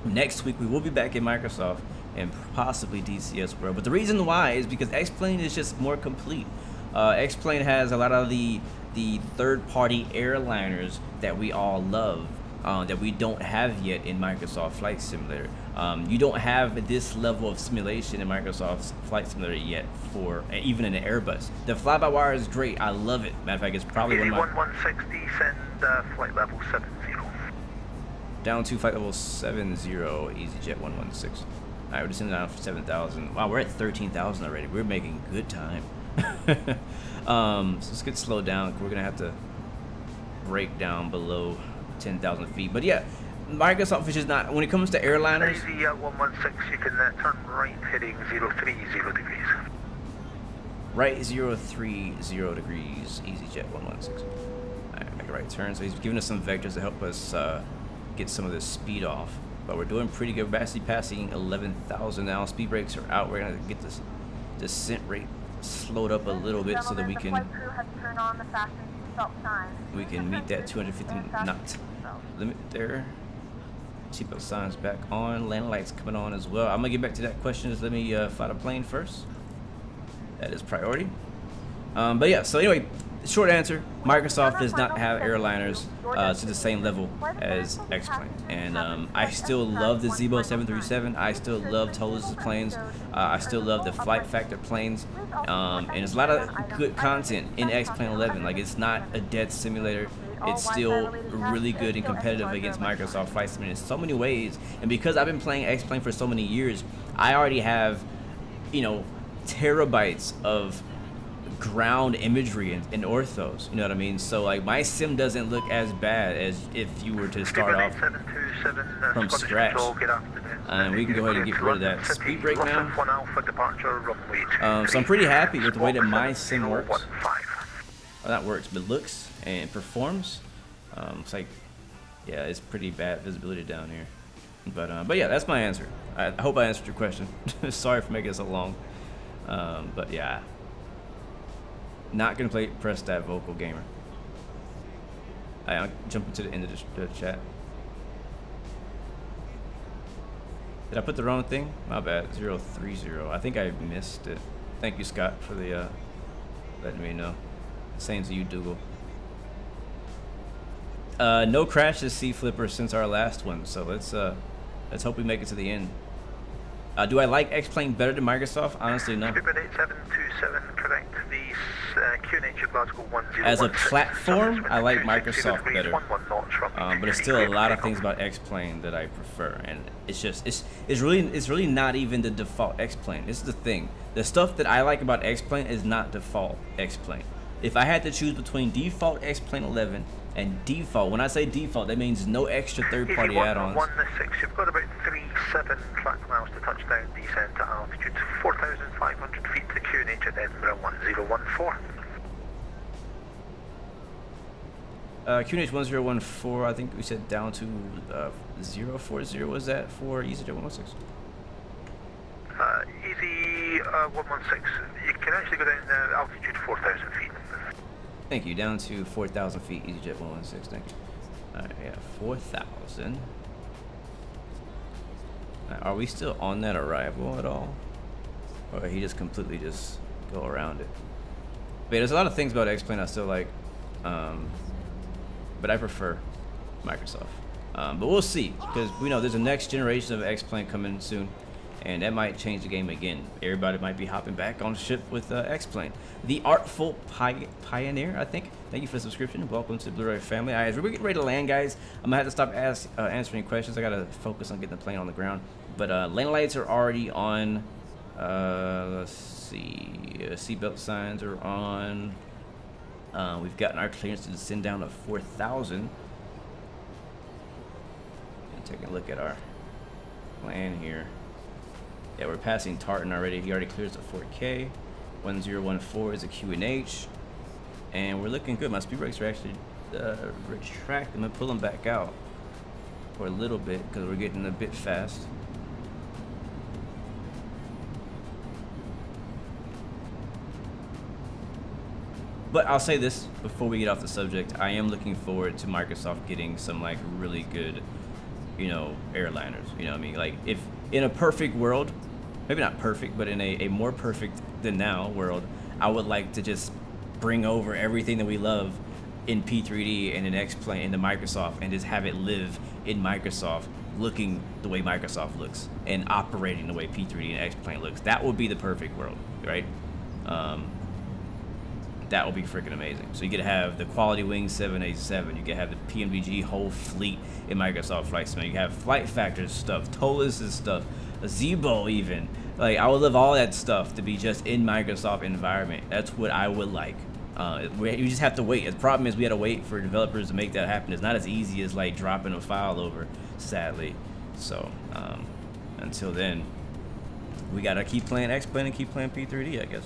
Next week, we will be back in Microsoft and possibly DCS World. But the reason why is because X-Plane is just more complete. X-Plane has a lot of the third-party airliners that we all love, that we don't have yet in Microsoft Flight Simulator. You don't have this level of simulation in Microsoft Flight Simulator yet, for even in an Airbus. The fly-by-wire is great. I love it. Matter of fact, it's probably one of my... 1160, send flight level 70. Down to flight level 70, EasyJet 116. Alright, we're just sending down for 7,000. Wow, we're at 13,000 already. We're making good time. So let's get slowed down. We're gonna have to break down below 10,000 feet. But yeah, Microsoft is just not, when it comes to airliners. EZ-116, you can turn right heading 030 degrees. Right 030 degrees, EasyJet 116. Alright, make a right turn. So he's giving us some vectors to help us get some of this speed off. But we're doing pretty good. We're actually passing 11,000 now. Speed brakes are out. We're gonna get this descent rate slowed up a little bit so that we can meet that 250 knot limit there. Seatbelt signs back on. Landing lights coming on as well. I'm gonna get back to that question. Just let me fly the plane first. That is priority. But yeah, so anyway, short answer, Microsoft does not have airliners to the same level as X-Plane. And I still love the Zibo 737. I still love Toliss planes. I still love the Flight Factor planes. And there's a lot of good content in X-Plane 11. Like, it's not a dead simulator. It's still really good and competitive against Microsoft Flight Simulator in so many ways. And because I've been playing X-Plane for so many years, I already have, you know, terabytes of ground imagery and orthos, you know what I mean? So like, my sim doesn't look as bad as if you were to start off from scratch. And we can go ahead and get rid of that speed brake now. So I'm pretty happy with the way that my sim works. Well, not works, but looks and performs. It's like, yeah, it's pretty bad visibility down here. But yeah, that's my answer. I hope I answered your question. Sorry for making it so long. But yeah. Not gonna press that vocal gamer. I'll jump into the end of the chat. Did I put the wrong thing? My bad. 030. I think I missed it. Thank you, Scott, for the letting me know. Same to you, Dougal. No crashes, C Flipper, since our last one. So let's hope we make it to the end. Do I like X-Plane better than Microsoft? Honestly, no. 8727, correct. The QNH Glasgow 1016. As a platform, I like Microsoft better. But there's still a lot of things about X-Plane that I prefer, and it's just it's really not even the default X-Plane. This is the thing. The stuff that I like about X-Plane is not default X-Plane. If I had to choose between default X-Plane 11 and default, when I say default, that means no extra third-party add-ons. 116, you've got about 37 track miles to touchdown, descent to altitude 4,500 feet to QNH at Edinburgh 1014. QNH 1014, I think we said down to 040, was that for EasyJet 116? Easy 116, you can actually go down altitude 4,000 feet. Thank you, down to 4,000 feet, EasyJet 116, thank you. Alright, yeah, 4,000. Are we still on that arrival at all? Or he just completely just go around it? But yeah, there's a lot of things about X-Plane I still like. but I prefer Microsoft. But we'll see, because we know there's a next generation of X-Plane coming soon, and that might change the game again. Everybody might be hopping back on the ship with X-Plane. The Artful Pioneer, I think. Thank you for the subscription. Welcome to the Blu-ray family. As we're getting ready to land, guys, I'm gonna have to stop answering questions. I gotta focus on getting the plane on the ground. But landing lights are already on. Let's see. Seatbelt signs are on. We've gotten our clearance to descend down to 4,000. Taking a look at our plan here. Yeah, we're passing Tartan already. He already clears the 4K. 1014 is a QNH. And we're looking good. My speed brakes are actually retracting. I'm going to pull them back out for a little bit because we're getting a bit fast. But I'll say this before we get off the subject. I am looking forward to Microsoft getting some like really good, you know, airliners. You know what I mean? Like, if in a perfect world, maybe not perfect, but in a more perfect than now world, I would like to just bring over everything that we love in P3D and in X-Plane into Microsoft and just have it live in Microsoft, looking the way Microsoft looks and operating the way P3D and X-Plane looks. That would be the perfect world, right? That would be freaking amazing. So you could have the Quality Wing 787, you could have the PMDG whole fleet in Microsoft Flight Sim, you could have Flight Factor's stuff, Toliss' stuff, a Zebo even. Like, I would love all that stuff to be just in Microsoft environment. That's what I would like. You just have to wait. The problem is we had to wait for developers to make that happen. It's not as easy as like dropping a file over, sadly. So until then, we gotta keep playing X-Plane and keep playing P3D, I guess.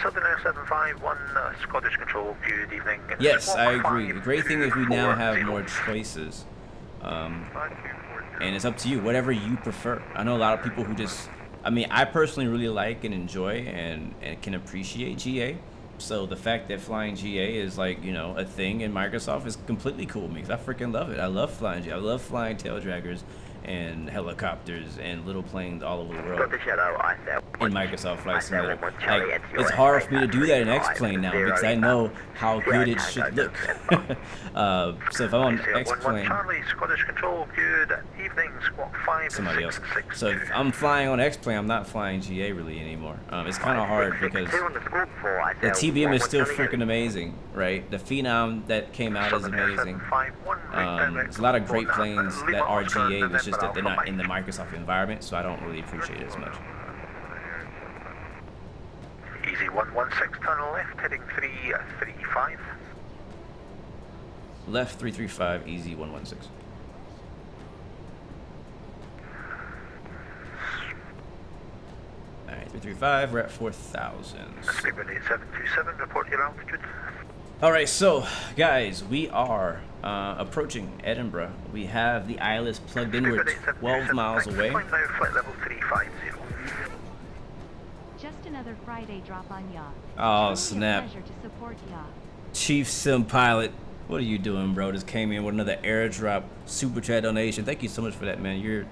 Southern Air 751, Scottish Control, good evening. Yes, I agree. The great thing is we now have more choices. And it's up to you, whatever you prefer. I know a lot of people who just, I mean, I personally really like and enjoy and can appreciate GA. So the fact that flying GA is like, you know, a thing in Microsoft is completely cool with me, because I freaking love it. I love flying GA. I love flying tail draggers and helicopters and little planes all over the world in Microsoft Flight Simulator. Like, it's hard for me to do that in X-Plane now because I know how good it should look. So if I'm on X-Plane, somebody else. So if I'm flying on X-Plane, I'm not flying GA really anymore. It's kind of hard because the TBM is still freaking amazing, right? The Phenom that came out is amazing. There's a lot of great planes that are GA, it's just that they're not in the Microsoft environment, so I don't really appreciate it as much. Easy 116, turn left, heading 335. Left 335, easy 116. Alright, 335, we're at 4,000. Speedbird 8727, report your altitude. Alright, so guys, we are approaching Edinburgh. We have the ILS plugged in. We're 12 miles away. Flight level 350. Just another Friday drop on ya. Oh, snap. Pleasure to support ya. Chief Sim Pilot, what are you doing, bro? Just came in with another airdrop super chat donation. Thank you so much for that, man. You're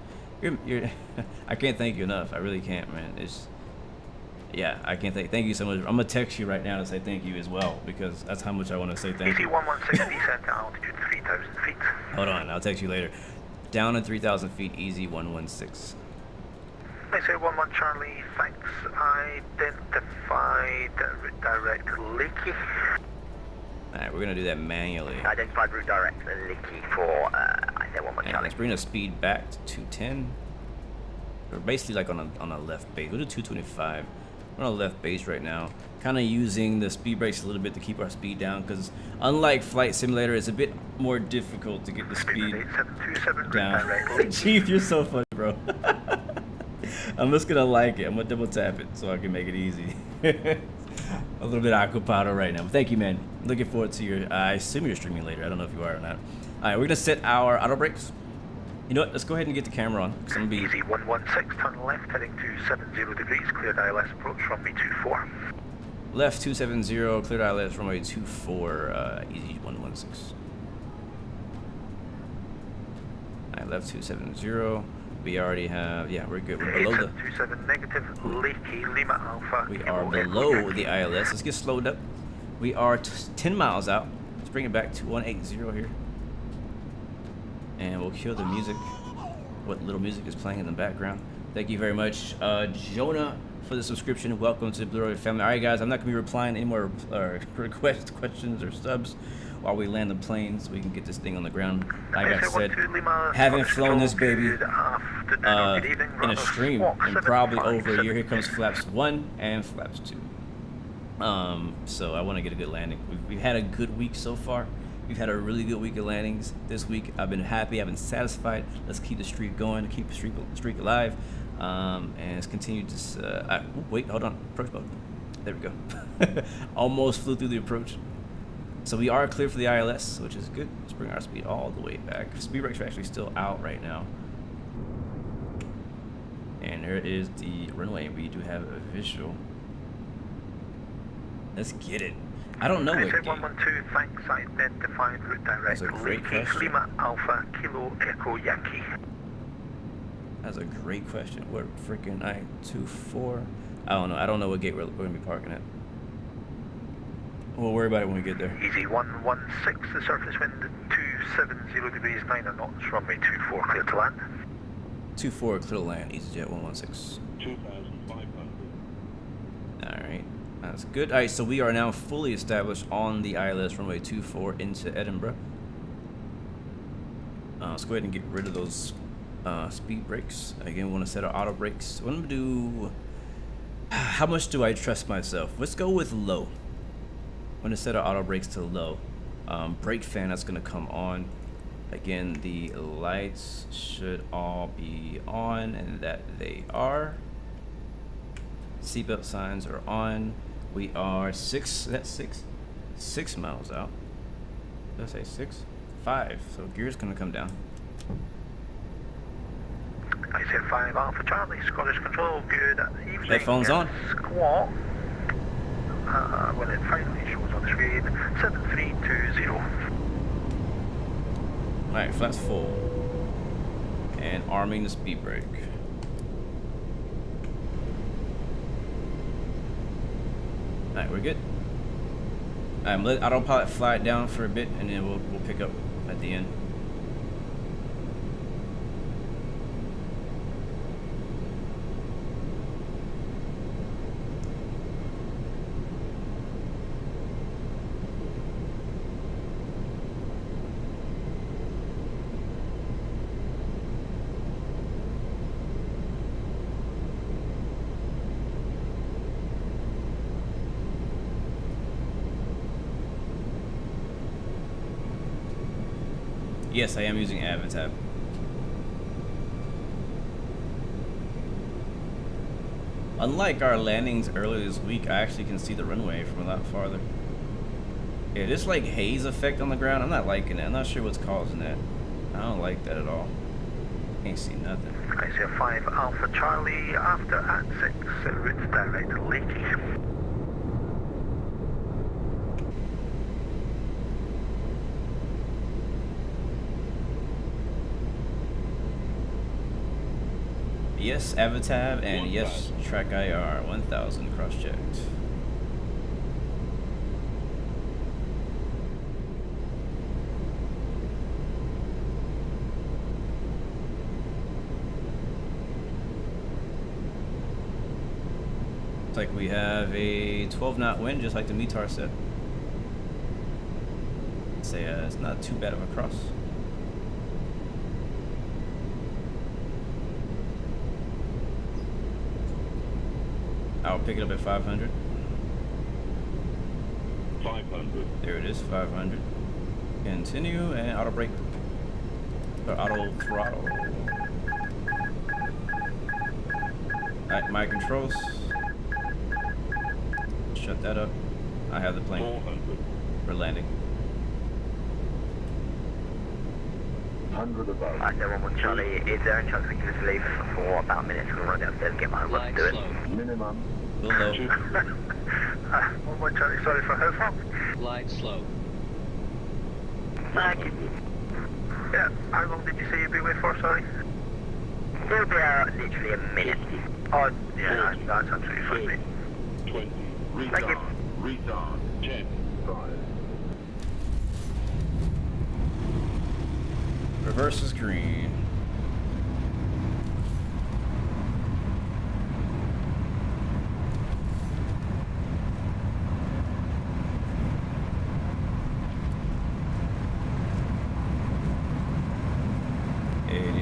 I can't thank you enough. I really can't, man. It's, yeah, I can't thank you so much. I'm gonna text you right now to say thank you as well, because that's how much I want to say thank you. Easy 116, descent to altitude 3,000 feet. Hold on, I'll text you later. Down at 3,000 feet, easy 116. I say 11 Charlie, thanks. Identified redirect leaky. Alright, we're gonna do that manually. Identified route direct leaky for I say 11 And Charlie. let's bring the speed back to 210. We're basically like on a left base. We'll do 225. We're on a left base right now. Kind of using the speed brakes a little bit to keep our speed down, because unlike Flight Simulator, it's a bit more difficult to get the speed down. Chief, you're so funny, bro. I'm just gonna like it. I'm gonna double tap it so I can make it easy. A little bit of aquapado right now. But thank you, man. Looking forward to your. I assume you're streaming later. I don't know if you are or not. All right, we're gonna set our auto brakes. You know what? Let's go ahead and get the camera on. I'm gonna be Easy 116, turn left, heading to 70 degrees, cleared ILS approach, runway 24. Left 270, cleared ILS, runway 24, EG116. Alright, left 270. We already have, yeah, we're good. We're below the. 27 negative, Lakey, Lima Alpha. We are below the ILS. Let's get slowed up. We are 10 miles out. Let's bring it back to 180 here. And we'll kill the music. What little music is playing in the background. Thank you very much, Jonah, for the subscription. Welcome to the Blue Road family. All right, guys, I'm not going to be replying any more questions or subs while we land the plane so we can get this thing on the ground. Like I said, haven't flown this baby in a stream in probably over a year. Here comes flaps 1 and flaps 2. So I want to get a good landing. We've had a good week so far. We've had a really good week of landings this week. I've been happy. I've been satisfied. Let's keep the streak going, keep the streak alive, and let's continue to. Wait, hold on. Approach mode. There we go. Almost flew through the approach. So we are clear for the ILS, which is good. Let's bring our speed all the way back. Speed brakes are actually still out right now. And there is the runway. We do have a visual. Let's get it. I don't know what gate. 112, thanks, identified route direct. That's a great question. Lima Alpha, Kilo Echo Yankee. That's a great question. What freaking I-24? I don't know. I don't know what gate we're going to be parking at. We'll worry about it when we get there. Easy 116, the surface wind 270 degrees 9 knots, runway 24, clear to land. 24, clear to land, EasyJet 116. 2,500. Alright, that's good. Alright, so we are now fully established on the ILS runway 24 into Edinburgh. Let's go ahead and get rid of those speed brakes. Again, we want to set our auto brakes. What I'm going to do... How much do I trust myself? Let's go with low. I'm going to set our auto brakes to low. Brake fan, that's going to come on. Again, the lights should all be on, and that they are. Seatbelt signs are on. We are 6 miles out. Did I say 6? 5. So gear's going to come down. I said 5 Alpha Charlie, Scottish Control, good evening. Headphones on. Squawk. When it finally shows on the screen, 7320. Alright, flaps full. And arming the speed brake. Alright, we're good. Alright, let autopilot fly it down for a bit, and then we'll pick up at the end. Yes, I am using AVTAB. Unlike our landings earlier this week, I actually can see the runway from a lot farther. Yeah, this like haze effect on the ground, I'm not liking it. I'm not sure what's causing that. I don't like that at all. Can't see nothing. I see a 5 Alpha Charlie after at 6, route direct Lakey. Yes, AVTAB, and yes, track IR 1000 cross-checked. Looks like we have a 12-knot wind, just like the METAR set. I'd say it's not too bad of a cross. I'll pick it up at 500. 500. There it is, 500. Continue and auto brake. Or auto throttle. Alright, my controls. Shut that up. I have the plane 400. for landing. 100 above. Alright, 1 Charlie, is there any chance we can just leave for about a minute so we can run downstairs and get my homework to do it? Minimum. Low. 1 Charlie, sorry for how far? Glide slow. Thank you. Yeah, how long did you say you'd be away for, sorry? It'll be literally a minute. Oh, yeah, that's absolutely fine, mate. 20. Thank you. Retard. 10. 5. Reverse is green.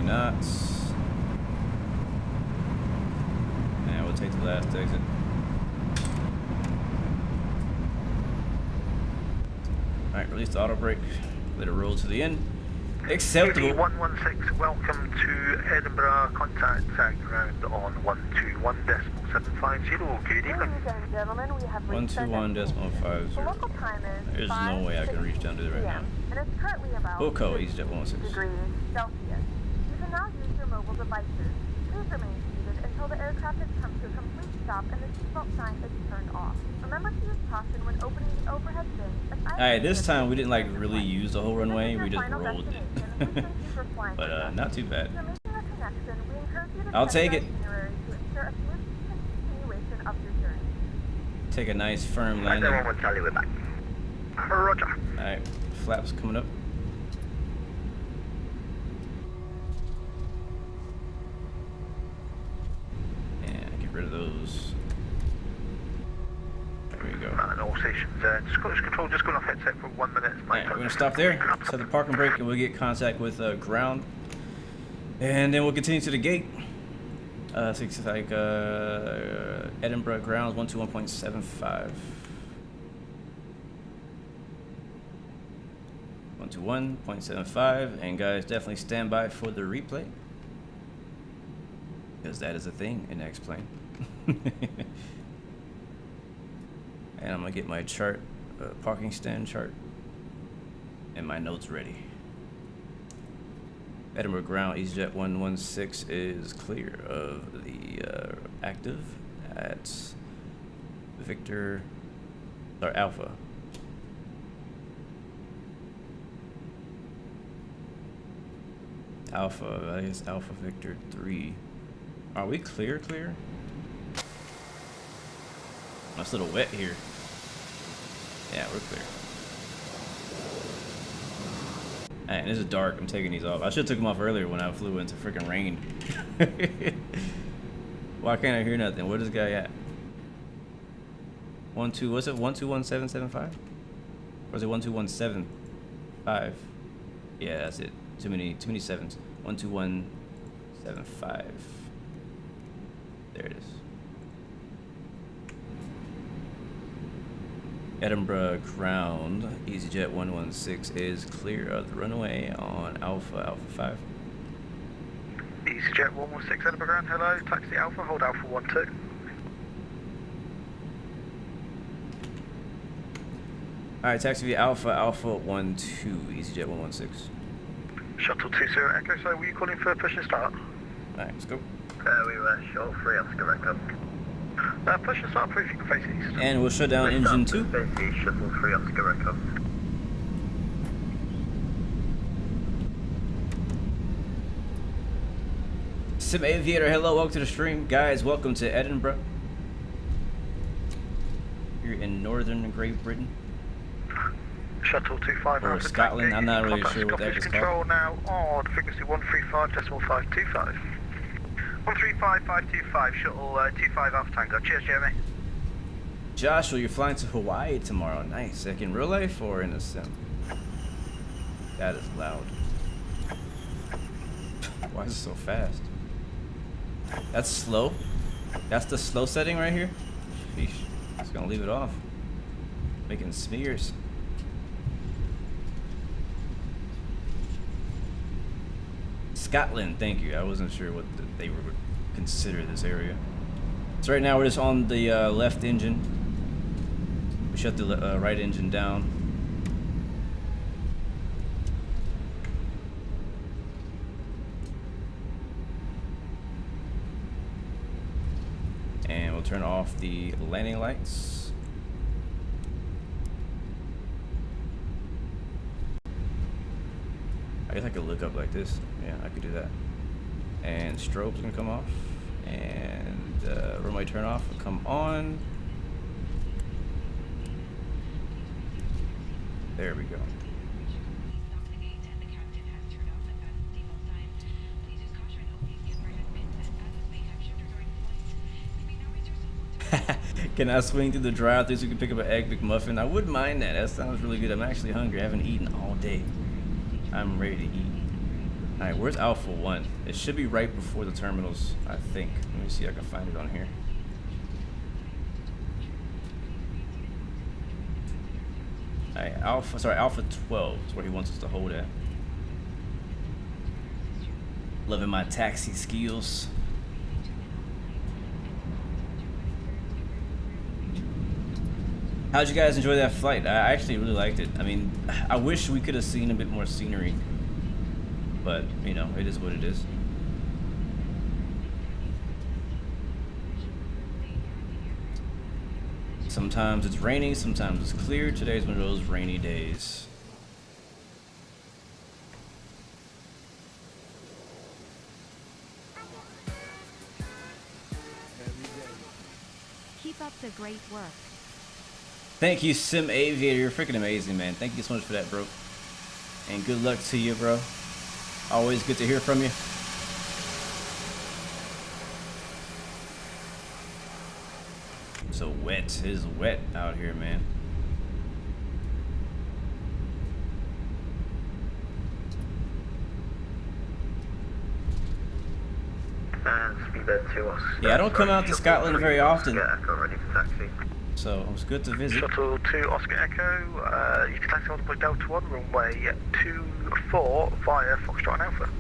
Knots. And we'll take the last exit. Alright, release the auto brake. Let it roll to the end. Acceptable. 116, welcome to Edinburgh. Contact ground on 121.750. Good evening. Ladies and gentlemen, we have reached our 121.50. The local time is There's no way I can reach down to it right now. and it's currently about We'll call EasyJet 116. degrees Celsius. You can now use your mobile devices. Please remain seated until the aircraft has come to a complete stop and the seatbelt sign is turned off. Remember to use caution when opening the overhead bin. Alright, this time we didn't like really use the whole runway, we just rolled it. But not too bad. I'll take it. Take a nice firm landing. Charlie, we're back. Roger. Alright, flaps coming up. And get rid of those. There we go. Man, all stations. Scottish Control just going off headset for 1 minute. Alright, we're gonna stop there. Set the parking brake and we'll get contact with ground. And then we'll continue to the gate. So it's like Edinburgh grounds 121.75. 121.75, and guys, definitely stand by for the replay, because that is a thing in X-Plane. And I'm gonna get my chart, parking stand chart, and my notes ready. Edinburgh ground, EasyJet 116 is clear of the active at Victor, or Alpha. Alpha, I guess Alpha Victor 3. Are we clear? Oh, it's a little wet here. Yeah, we're clear. Alright, this is dark. I'm taking these off. I should have took them off earlier when I flew into freaking rain. Why can't I hear nothing? Where is this guy at? 12, what's it? 121775? Or is it 1217.5? Yeah, that's it. Too many sevens. 121.75. There it is. Edinburgh ground, EasyJet 116 is clear of the runway on Alpha 5. EasyJet 116 Edinburgh ground, hello, taxi Alpha, hold Alpha 12. Alright, taxi via Alpha 12, EasyJet 116. Shuttle 20 Echo, so were you calling for push and start? Alright, let's go. We were shuttle 3 Oscar Echo. Push and start, proof you can face east. And we'll shut down engine 2. Shuttle 3 Oscar Echo. Sim Aviator, hello, welcome to the stream. Guys, welcome to Edinburgh. Here in northern Great Britain. Shuttle 25 or Scotland, I'm not really sure what that is control called. now on frequency 135.525. 135.525, shuttle 25 Alpha Tango. Cheers, Jeremy. Joshua, you're flying to Hawaii tomorrow. Nice. Like in real life or in a sim? That is loud. Why is it so fast? That's slow? That's the slow setting right here? Sheesh. Just gonna leave it off. Making smears. Scotland, thank you. I wasn't sure what they would consider this area. So right now we're just on the left engine. We shut the right engine down. And we'll turn off the landing lights. I guess I could look up like this. Yeah, I could do that. And strobe's gonna come off. And runway turn off will come on. There we go. Can I swing through the drive-thru so we can pick up an Egg McMuffin? I wouldn't mind that. That sounds really good. I'm actually hungry. I haven't eaten all day. I'm ready to eat. All right, where's Alpha 1? It should be right before the terminals, I think. Let me see if I can find it on here. All right, Alpha 12 is where he wants us to hold at. Loving my taxi skills. How'd you guys enjoy that flight? I actually really liked it. I mean, I wish we could have seen a bit more scenery, but you know, it is what it is. Sometimes it's raining, sometimes it's clear. Today's one of those rainy days. Keep up the great work. Thank you, Sim Aviator. You're freaking amazing, man. Thank you so much for that, bro. And good luck to you, bro. Always good to hear from you. So wet. It is wet out here, man. And speedbird 2 us. Yeah, I don't come out to Scotland very often. Echo ready for taxi. So it was good to visit. Shuttle 2 Oscar Echo, you can taxi on the Delta 1 runway 24 via Foxtrot and Alpha.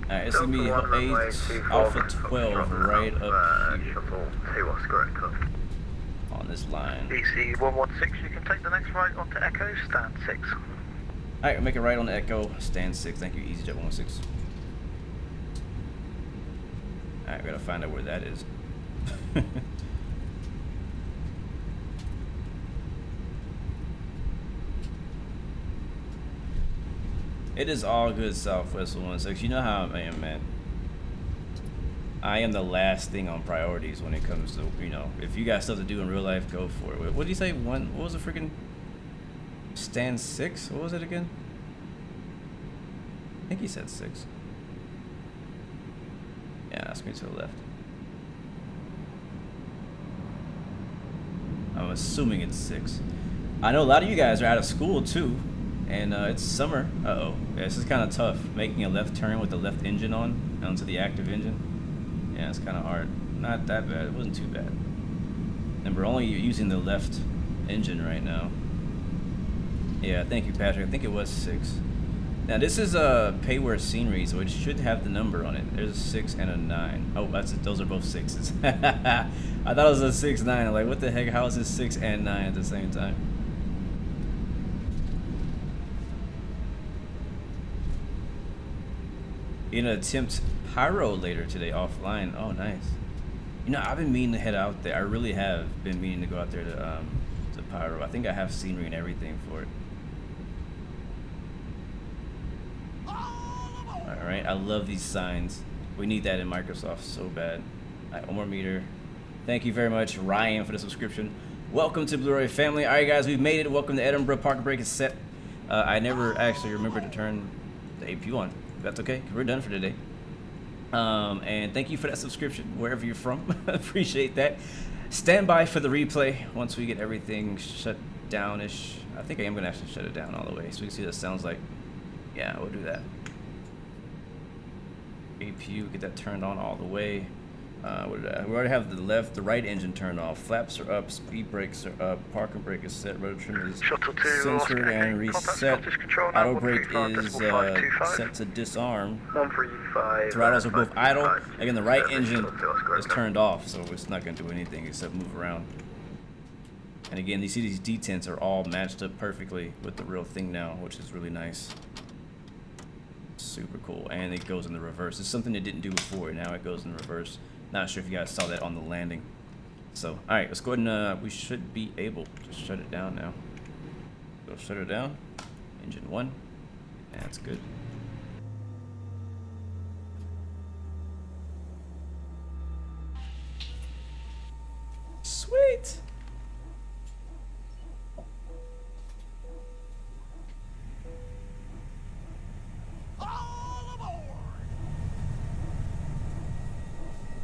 Alright, it's gonna be Alpha 12 right up here. Shuttle 2 Oscar Echo. On this line. DC 116, you can take the next right onto Echo, stand 6. Alright, we'll make it right on the Echo, stand 6. Thank you, EasyJet 116. Alright, we gotta find out where that is. It is all good, Southwest 116. You know how I am, man. I am the last thing on priorities when it comes to, you know, if you got stuff to do in real life, go for it. What did you say? What was the freaking stand 6? What was it again? I think he said 6. Yeah, that's me to the left. I'm assuming it's 6. I know a lot of you guys are out of school too, and it's summer. Uh-oh. Yeah, this is kind of tough, making a left turn with the left engine on onto the active engine. Yeah, it's kind of hard. Not that bad. It wasn't too bad. And we're only using the left engine right now. Yeah, thank you, Patrick. I think it was 6. Now this is payware scenery, so it should have the number on it. There's a 6 and a 9. Oh, that's it. Those are both 6s. I thought it was a 6, 9. I'm like, what the heck? How is this 6 and 9 at the same time? You're gonna attempt Pyro later today offline. Oh, nice. You know, I've been meaning to head out there. I really have been meaning to go out there to Pyro. I think I have scenery and everything for it. Alright, I love these signs. We need that in Microsoft so bad. Alright, one more meter. Thank you very much, Ryan, for the subscription. Welcome to Blu-ray family. Alright guys, we've made it. Welcome to Edinburgh. Parking brake is set. I never actually remembered to turn the APU on. That's okay, we're done for today. And thank you for that subscription, wherever you're from. Appreciate that. Stand by for the replay once we get everything shut down-ish. I think I am gonna actually shut it down all the way so we can see what it sounds like. Yeah, we'll do that. APU, get that turned on all the way. We already have the right engine turned off. Flaps are up, speed brakes are up, parking brake is set, rotor trim is censored and reset. Auto brake is set to disarm. Throttles are both idle. Again, the right engine is turned off, so it's not going to do anything except move around. And again, you see these detents are all matched up perfectly with the real thing now, which is really nice. Super cool. And it goes in the reverse. It's something it didn't do before. Now it goes in reverse. Not sure if you guys saw that on the landing. So, alright, let's go ahead and we should be able to shut it down now. So shut it down. Engine 1. Yeah, that's good. Sweet.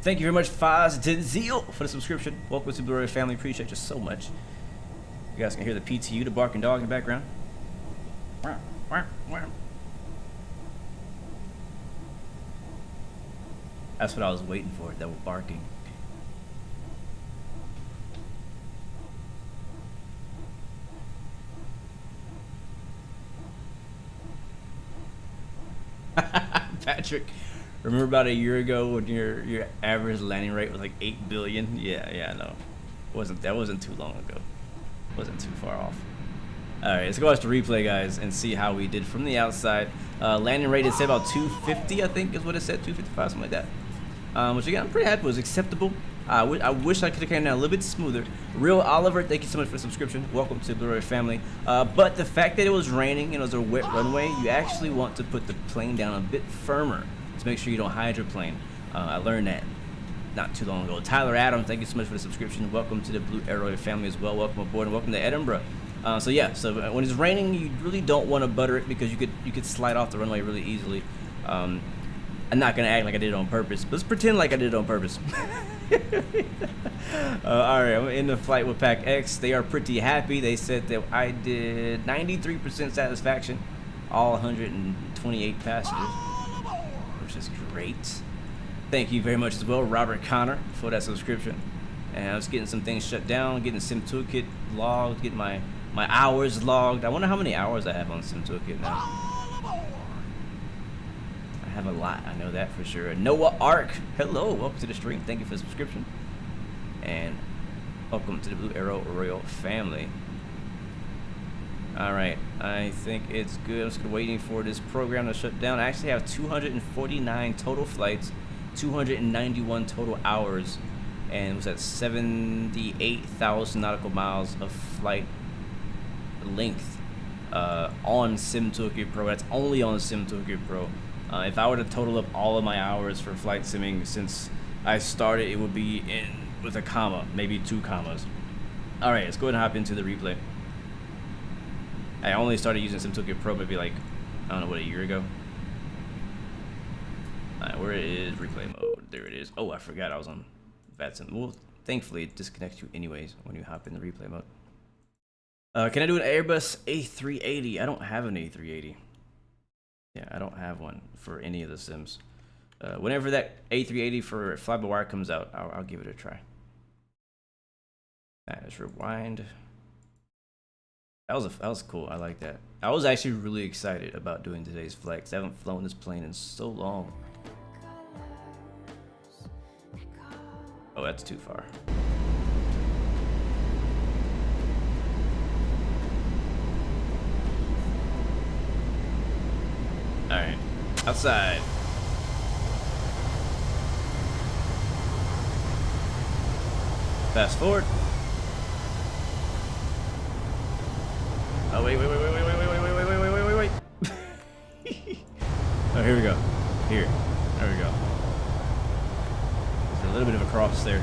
Thank you very much, Foz Denzel, for the subscription. Welcome to the Royal family. Appreciate you so much. You guys can hear the PTU, the barking dog in the background. That's what I was waiting for, that was barking. Patrick, remember about a year ago when your average landing rate was like 8 billion? Yeah, I know. That wasn't too long ago. Wasn't too far off. All right, let's go watch the replay, guys, and see how we did from the outside. Landing rate, it said about 250, I think is what it said, 255, something like that. Which again, I'm pretty happy was acceptable. I wish I could have came down a little bit smoother. Real Oliver, thank you so much for the subscription. Welcome to the Blu-ray family. But the fact that it was raining and it was a wet runway, you actually want to put the plane down a bit firmer to make sure you don't hydroplane. I learned that not too long ago. Tyler Adams, thank you so much for the subscription. Welcome to the Blue Arrow family as well. Welcome aboard and welcome to Edinburgh. So when it's raining, you really don't want to butter it because you could slide off the runway really easily. I'm not gonna act like I did it on purpose, but let's pretend like I did it on purpose. Alright, I'm in the flight with Pack X. They are pretty happy. They said that I did 93% satisfaction, all 128 passengers, which is great. Thank you very much as well, Robert Connor, for that subscription. And I was getting some things shut down, getting Sim Toolkit logged, getting my hours logged. I wonder how many hours I have on Sim Toolkit now. I have a lot, I know that for sure. Noah Ark, hello, welcome to the stream. Thank you for the subscription. And welcome to the Blue Arrow Royal family. Alright, I think it's good. I'm just waiting for this program to shut down. I actually have 249 total flights, 291 total hours, and it was at 78,000 nautical miles of flight length on Sim Toolkit Pro. That's only on Sim Toolkit Pro. If I were to total up all of my hours for flight simming since I started, it would be in with a comma, maybe 2 commas. All right, let's go ahead and hop into the replay. I only started using Sim Toolkit Pro maybe like, I don't know, what, a year ago? All right, where is replay mode? There it is. Oh, I forgot I was on VATSIM. Well, thankfully it disconnects you anyways when you hop in the replay mode. Can I do an Airbus A380? I don't have an A380. Yeah, I don't have one for any of the sims. Whenever that A380 for fly-by-wire comes out, I'll give it a try. Alright, let's rewind. That was cool. I like that. I was actually really excited about doing today's flight. I haven't flown this plane in so long. Oh, that's too far. Alright, outside. Fast forward. Oh, wait. Oh, here we go. Here. There we go. There's a little bit of a cross there.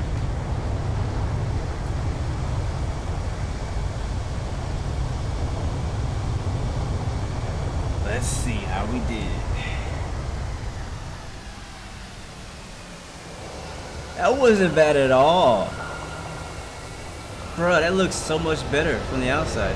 Let's see how we did. That wasn't bad at all. Bro, that looks so much better from the outside.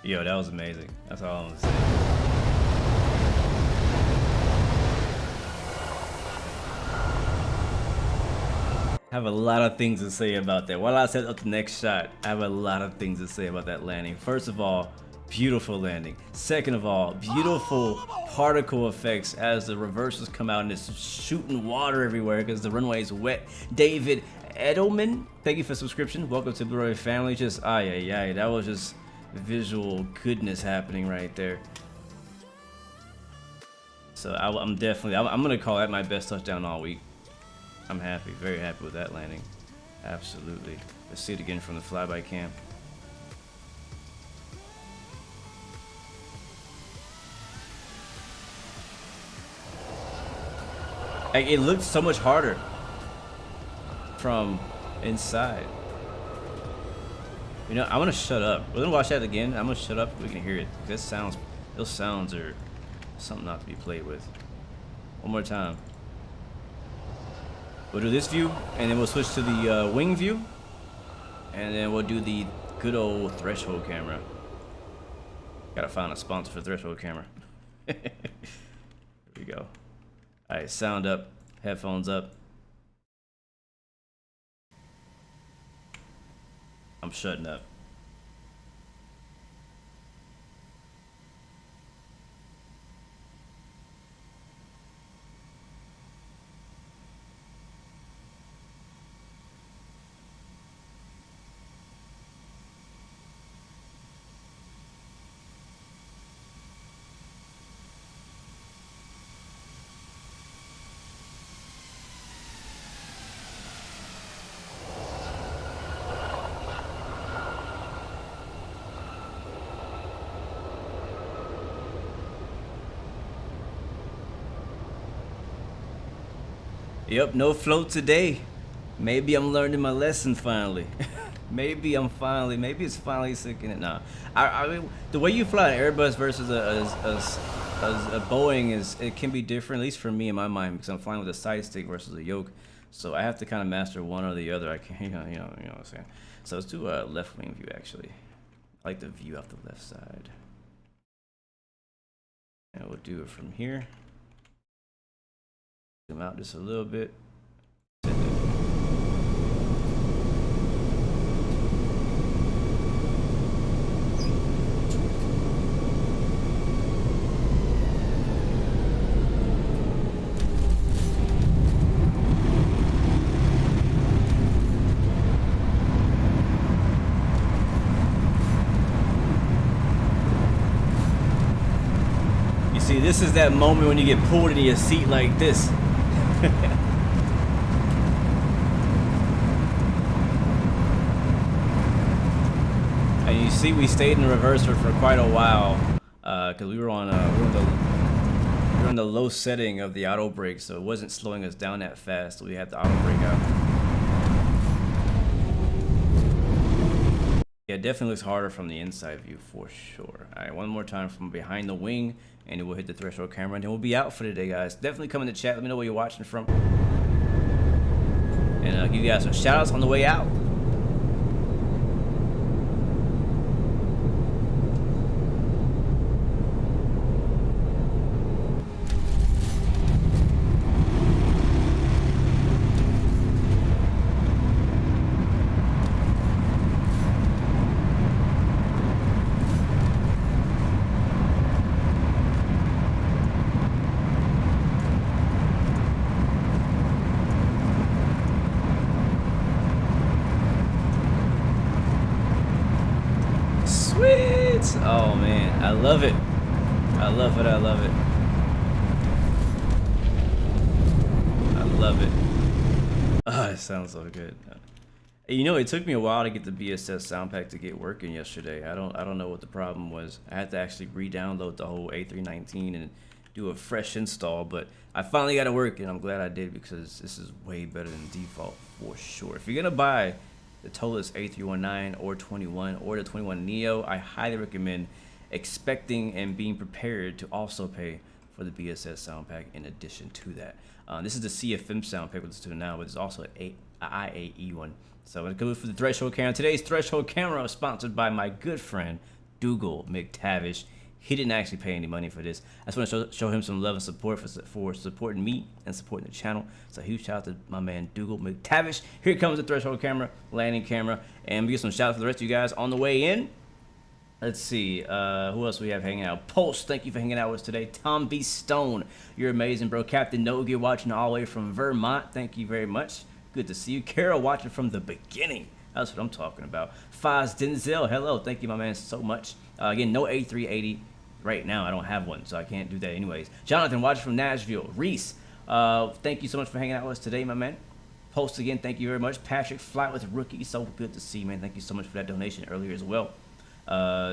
Yo, that was amazing. That's all I'm gonna say. I have a lot of things to say about that. While I set up the next shot, I have a lot of things to say about that landing. First of all, beautiful landing. Second of all, beautiful particle effects as the reversers come out and it's shooting water everywhere because the runway is wet. David Edelman, thank you for subscription. Welcome to Blu-ray family. Just that visual goodness happening right there. So I'm definitely, I'm gonna call that my best touchdown all week. I'm happy, very happy with that landing. Absolutely. Let's see it again from the flyby cam. Like, it looked so much harder from inside. You know, I'm gonna shut up. We're gonna watch that again. I'm gonna shut up so we can hear it. That sounds, those sounds are something not to be played with. One more time. We'll do this view, and then we'll switch to the wing view, and then we'll do the good old threshold camera. Gotta find a sponsor for threshold camera. Here we go. All right, sound up, headphones up. I'm shutting up. Yep, no float today. Maybe I'm learning my lesson finally. maybe it's finally sinking in. Nah, I mean, the way you fly an Airbus versus a Boeing it can be different, at least for me in my mind, because I'm flying with a side stick versus a yoke. So I have to kind of master one or the other. I can't, you know what I'm saying. So let's do a left wing view actually. I like the view off the left side. And we'll do it from here. Zoom out just a little bit. You see, this is that moment when you get pulled into your seat like this. And you see, we stayed in the reverser for quite a while because we were in the low setting of the auto brake, so it wasn't slowing us down that fast. So we had the auto brake out. Yeah, it definitely looks harder from the inside view for sure. All right, one more time from behind the wing, and then we'll hit the threshold camera, and then we'll be out for today, guys. Definitely come in the chat. Let me know where you're watching from, and I'll give you guys some shout outs on the way out. Oh man, I love it. I love it. I love it. I love it. Oh, it sounds so good. You know, it took me a while to get the BSS sound pack to get working yesterday. I don't know what the problem was. I had to actually re-download the whole A319 and do a fresh install, but I finally got it working. I'm glad I did, because this is way better than default for sure. If you're gonna buy the Toliss A319 or 21 or the 21 Neo, I highly recommend expecting and being prepared to also pay for the BSS sound pack in addition to that. This is the CFM sound pack we're listening to now, but there's also an IAE one. So I'm gonna go for the threshold camera. Today's threshold camera is sponsored by my good friend Dougal McTavish. He didn't actually pay any money for this. I just want to show him some love and support for supporting me and supporting the channel. So huge shout out to my man Dougal McTavish. Here comes the threshold camera, landing camera, and we get some shout out for the rest of you guys on the way in. Let's see, who else we have hanging out? Pulse, thank you for hanging out with us today. Tom B. Stone, you're amazing, bro. Captain No Gear watching all the way from Vermont. Thank you very much. Good to see you. Carol watching from the beginning. That's what I'm talking about. Foz Denzel, hello. Thank you, my man, so much. Again, no A380 right now. I don't have one, so I can't do that anyways. Jonathan, watching from Nashville. Reese, thank you so much for hanging out with us today, my man. Post again, thank you very much. Patrick, Flight with Rookie, so good to see, man. Thank you so much for that donation earlier as well.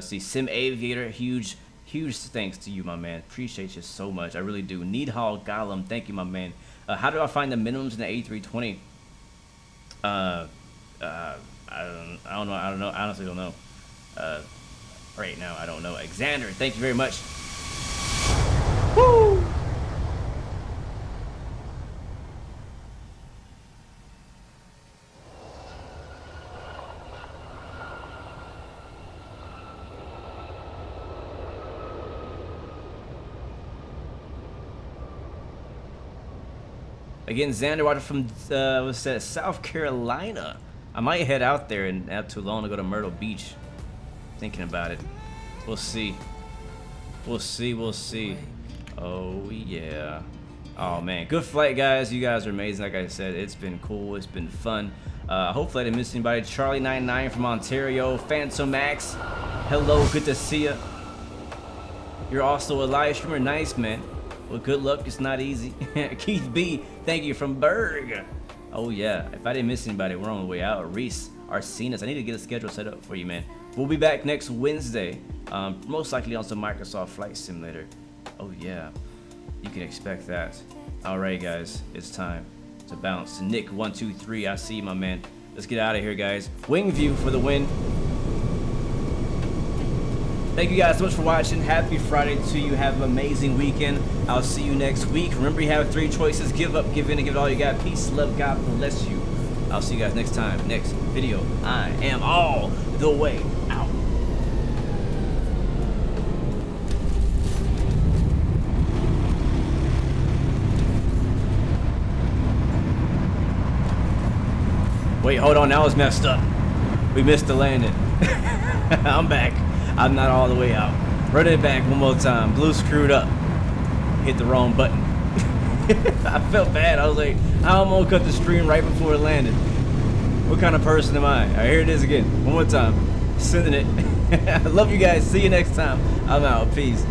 See, Sim Aviator, huge thanks to you, my man. Appreciate you so much. I really do. Needhall Gollum, thank you, my man. How do I find the minimums in the A320? I don't know. I honestly don't know. Right now, I don't know. Xander, thank you very much. Woo! Again, Xander watching from what's that, South Carolina. I might head out there and not too long to go to Myrtle Beach. Thinking about it. We'll see. We'll see. Oh yeah. Oh man, good flight, guys. You guys are amazing. Like I said, it's been cool. It's been fun. Hopefully I didn't miss anybody. Charlie99 from Ontario. Phantom Max. Hello, good to see you. You're also a live streamer. Nice, man. Well, good luck. It's not easy. Keith B, thank you from Berg. Oh yeah. If I didn't miss anybody, we're on the way out. Reese, Arsenis. I need to get a schedule set up for you, man. We'll be back next Wednesday. Most likely on some Microsoft Flight Simulator. Oh yeah. You can expect that. Alright, guys. It's time to bounce. Nick123. I see you, my man. Let's get out of here, guys. Wing view for the win. Thank you guys so much for watching. Happy Friday to you. Have an amazing weekend. I'll see you next week. Remember, you have 3 choices. Give up, give in, and give it all you got. Peace, love, God bless you. I'll see you guys next time. Next video. I am all the way out. Wait, hold on. That was messed up. We missed the landing. I'm back. I'm not all the way out. Run it back one more time. Blue screwed up. Hit the wrong button. I felt bad. I was like, I almost cut the stream right before it landed. What kind of person am I? All right, here it is again. One more time. Sending it. I love you guys. See you next time. I'm out. Peace.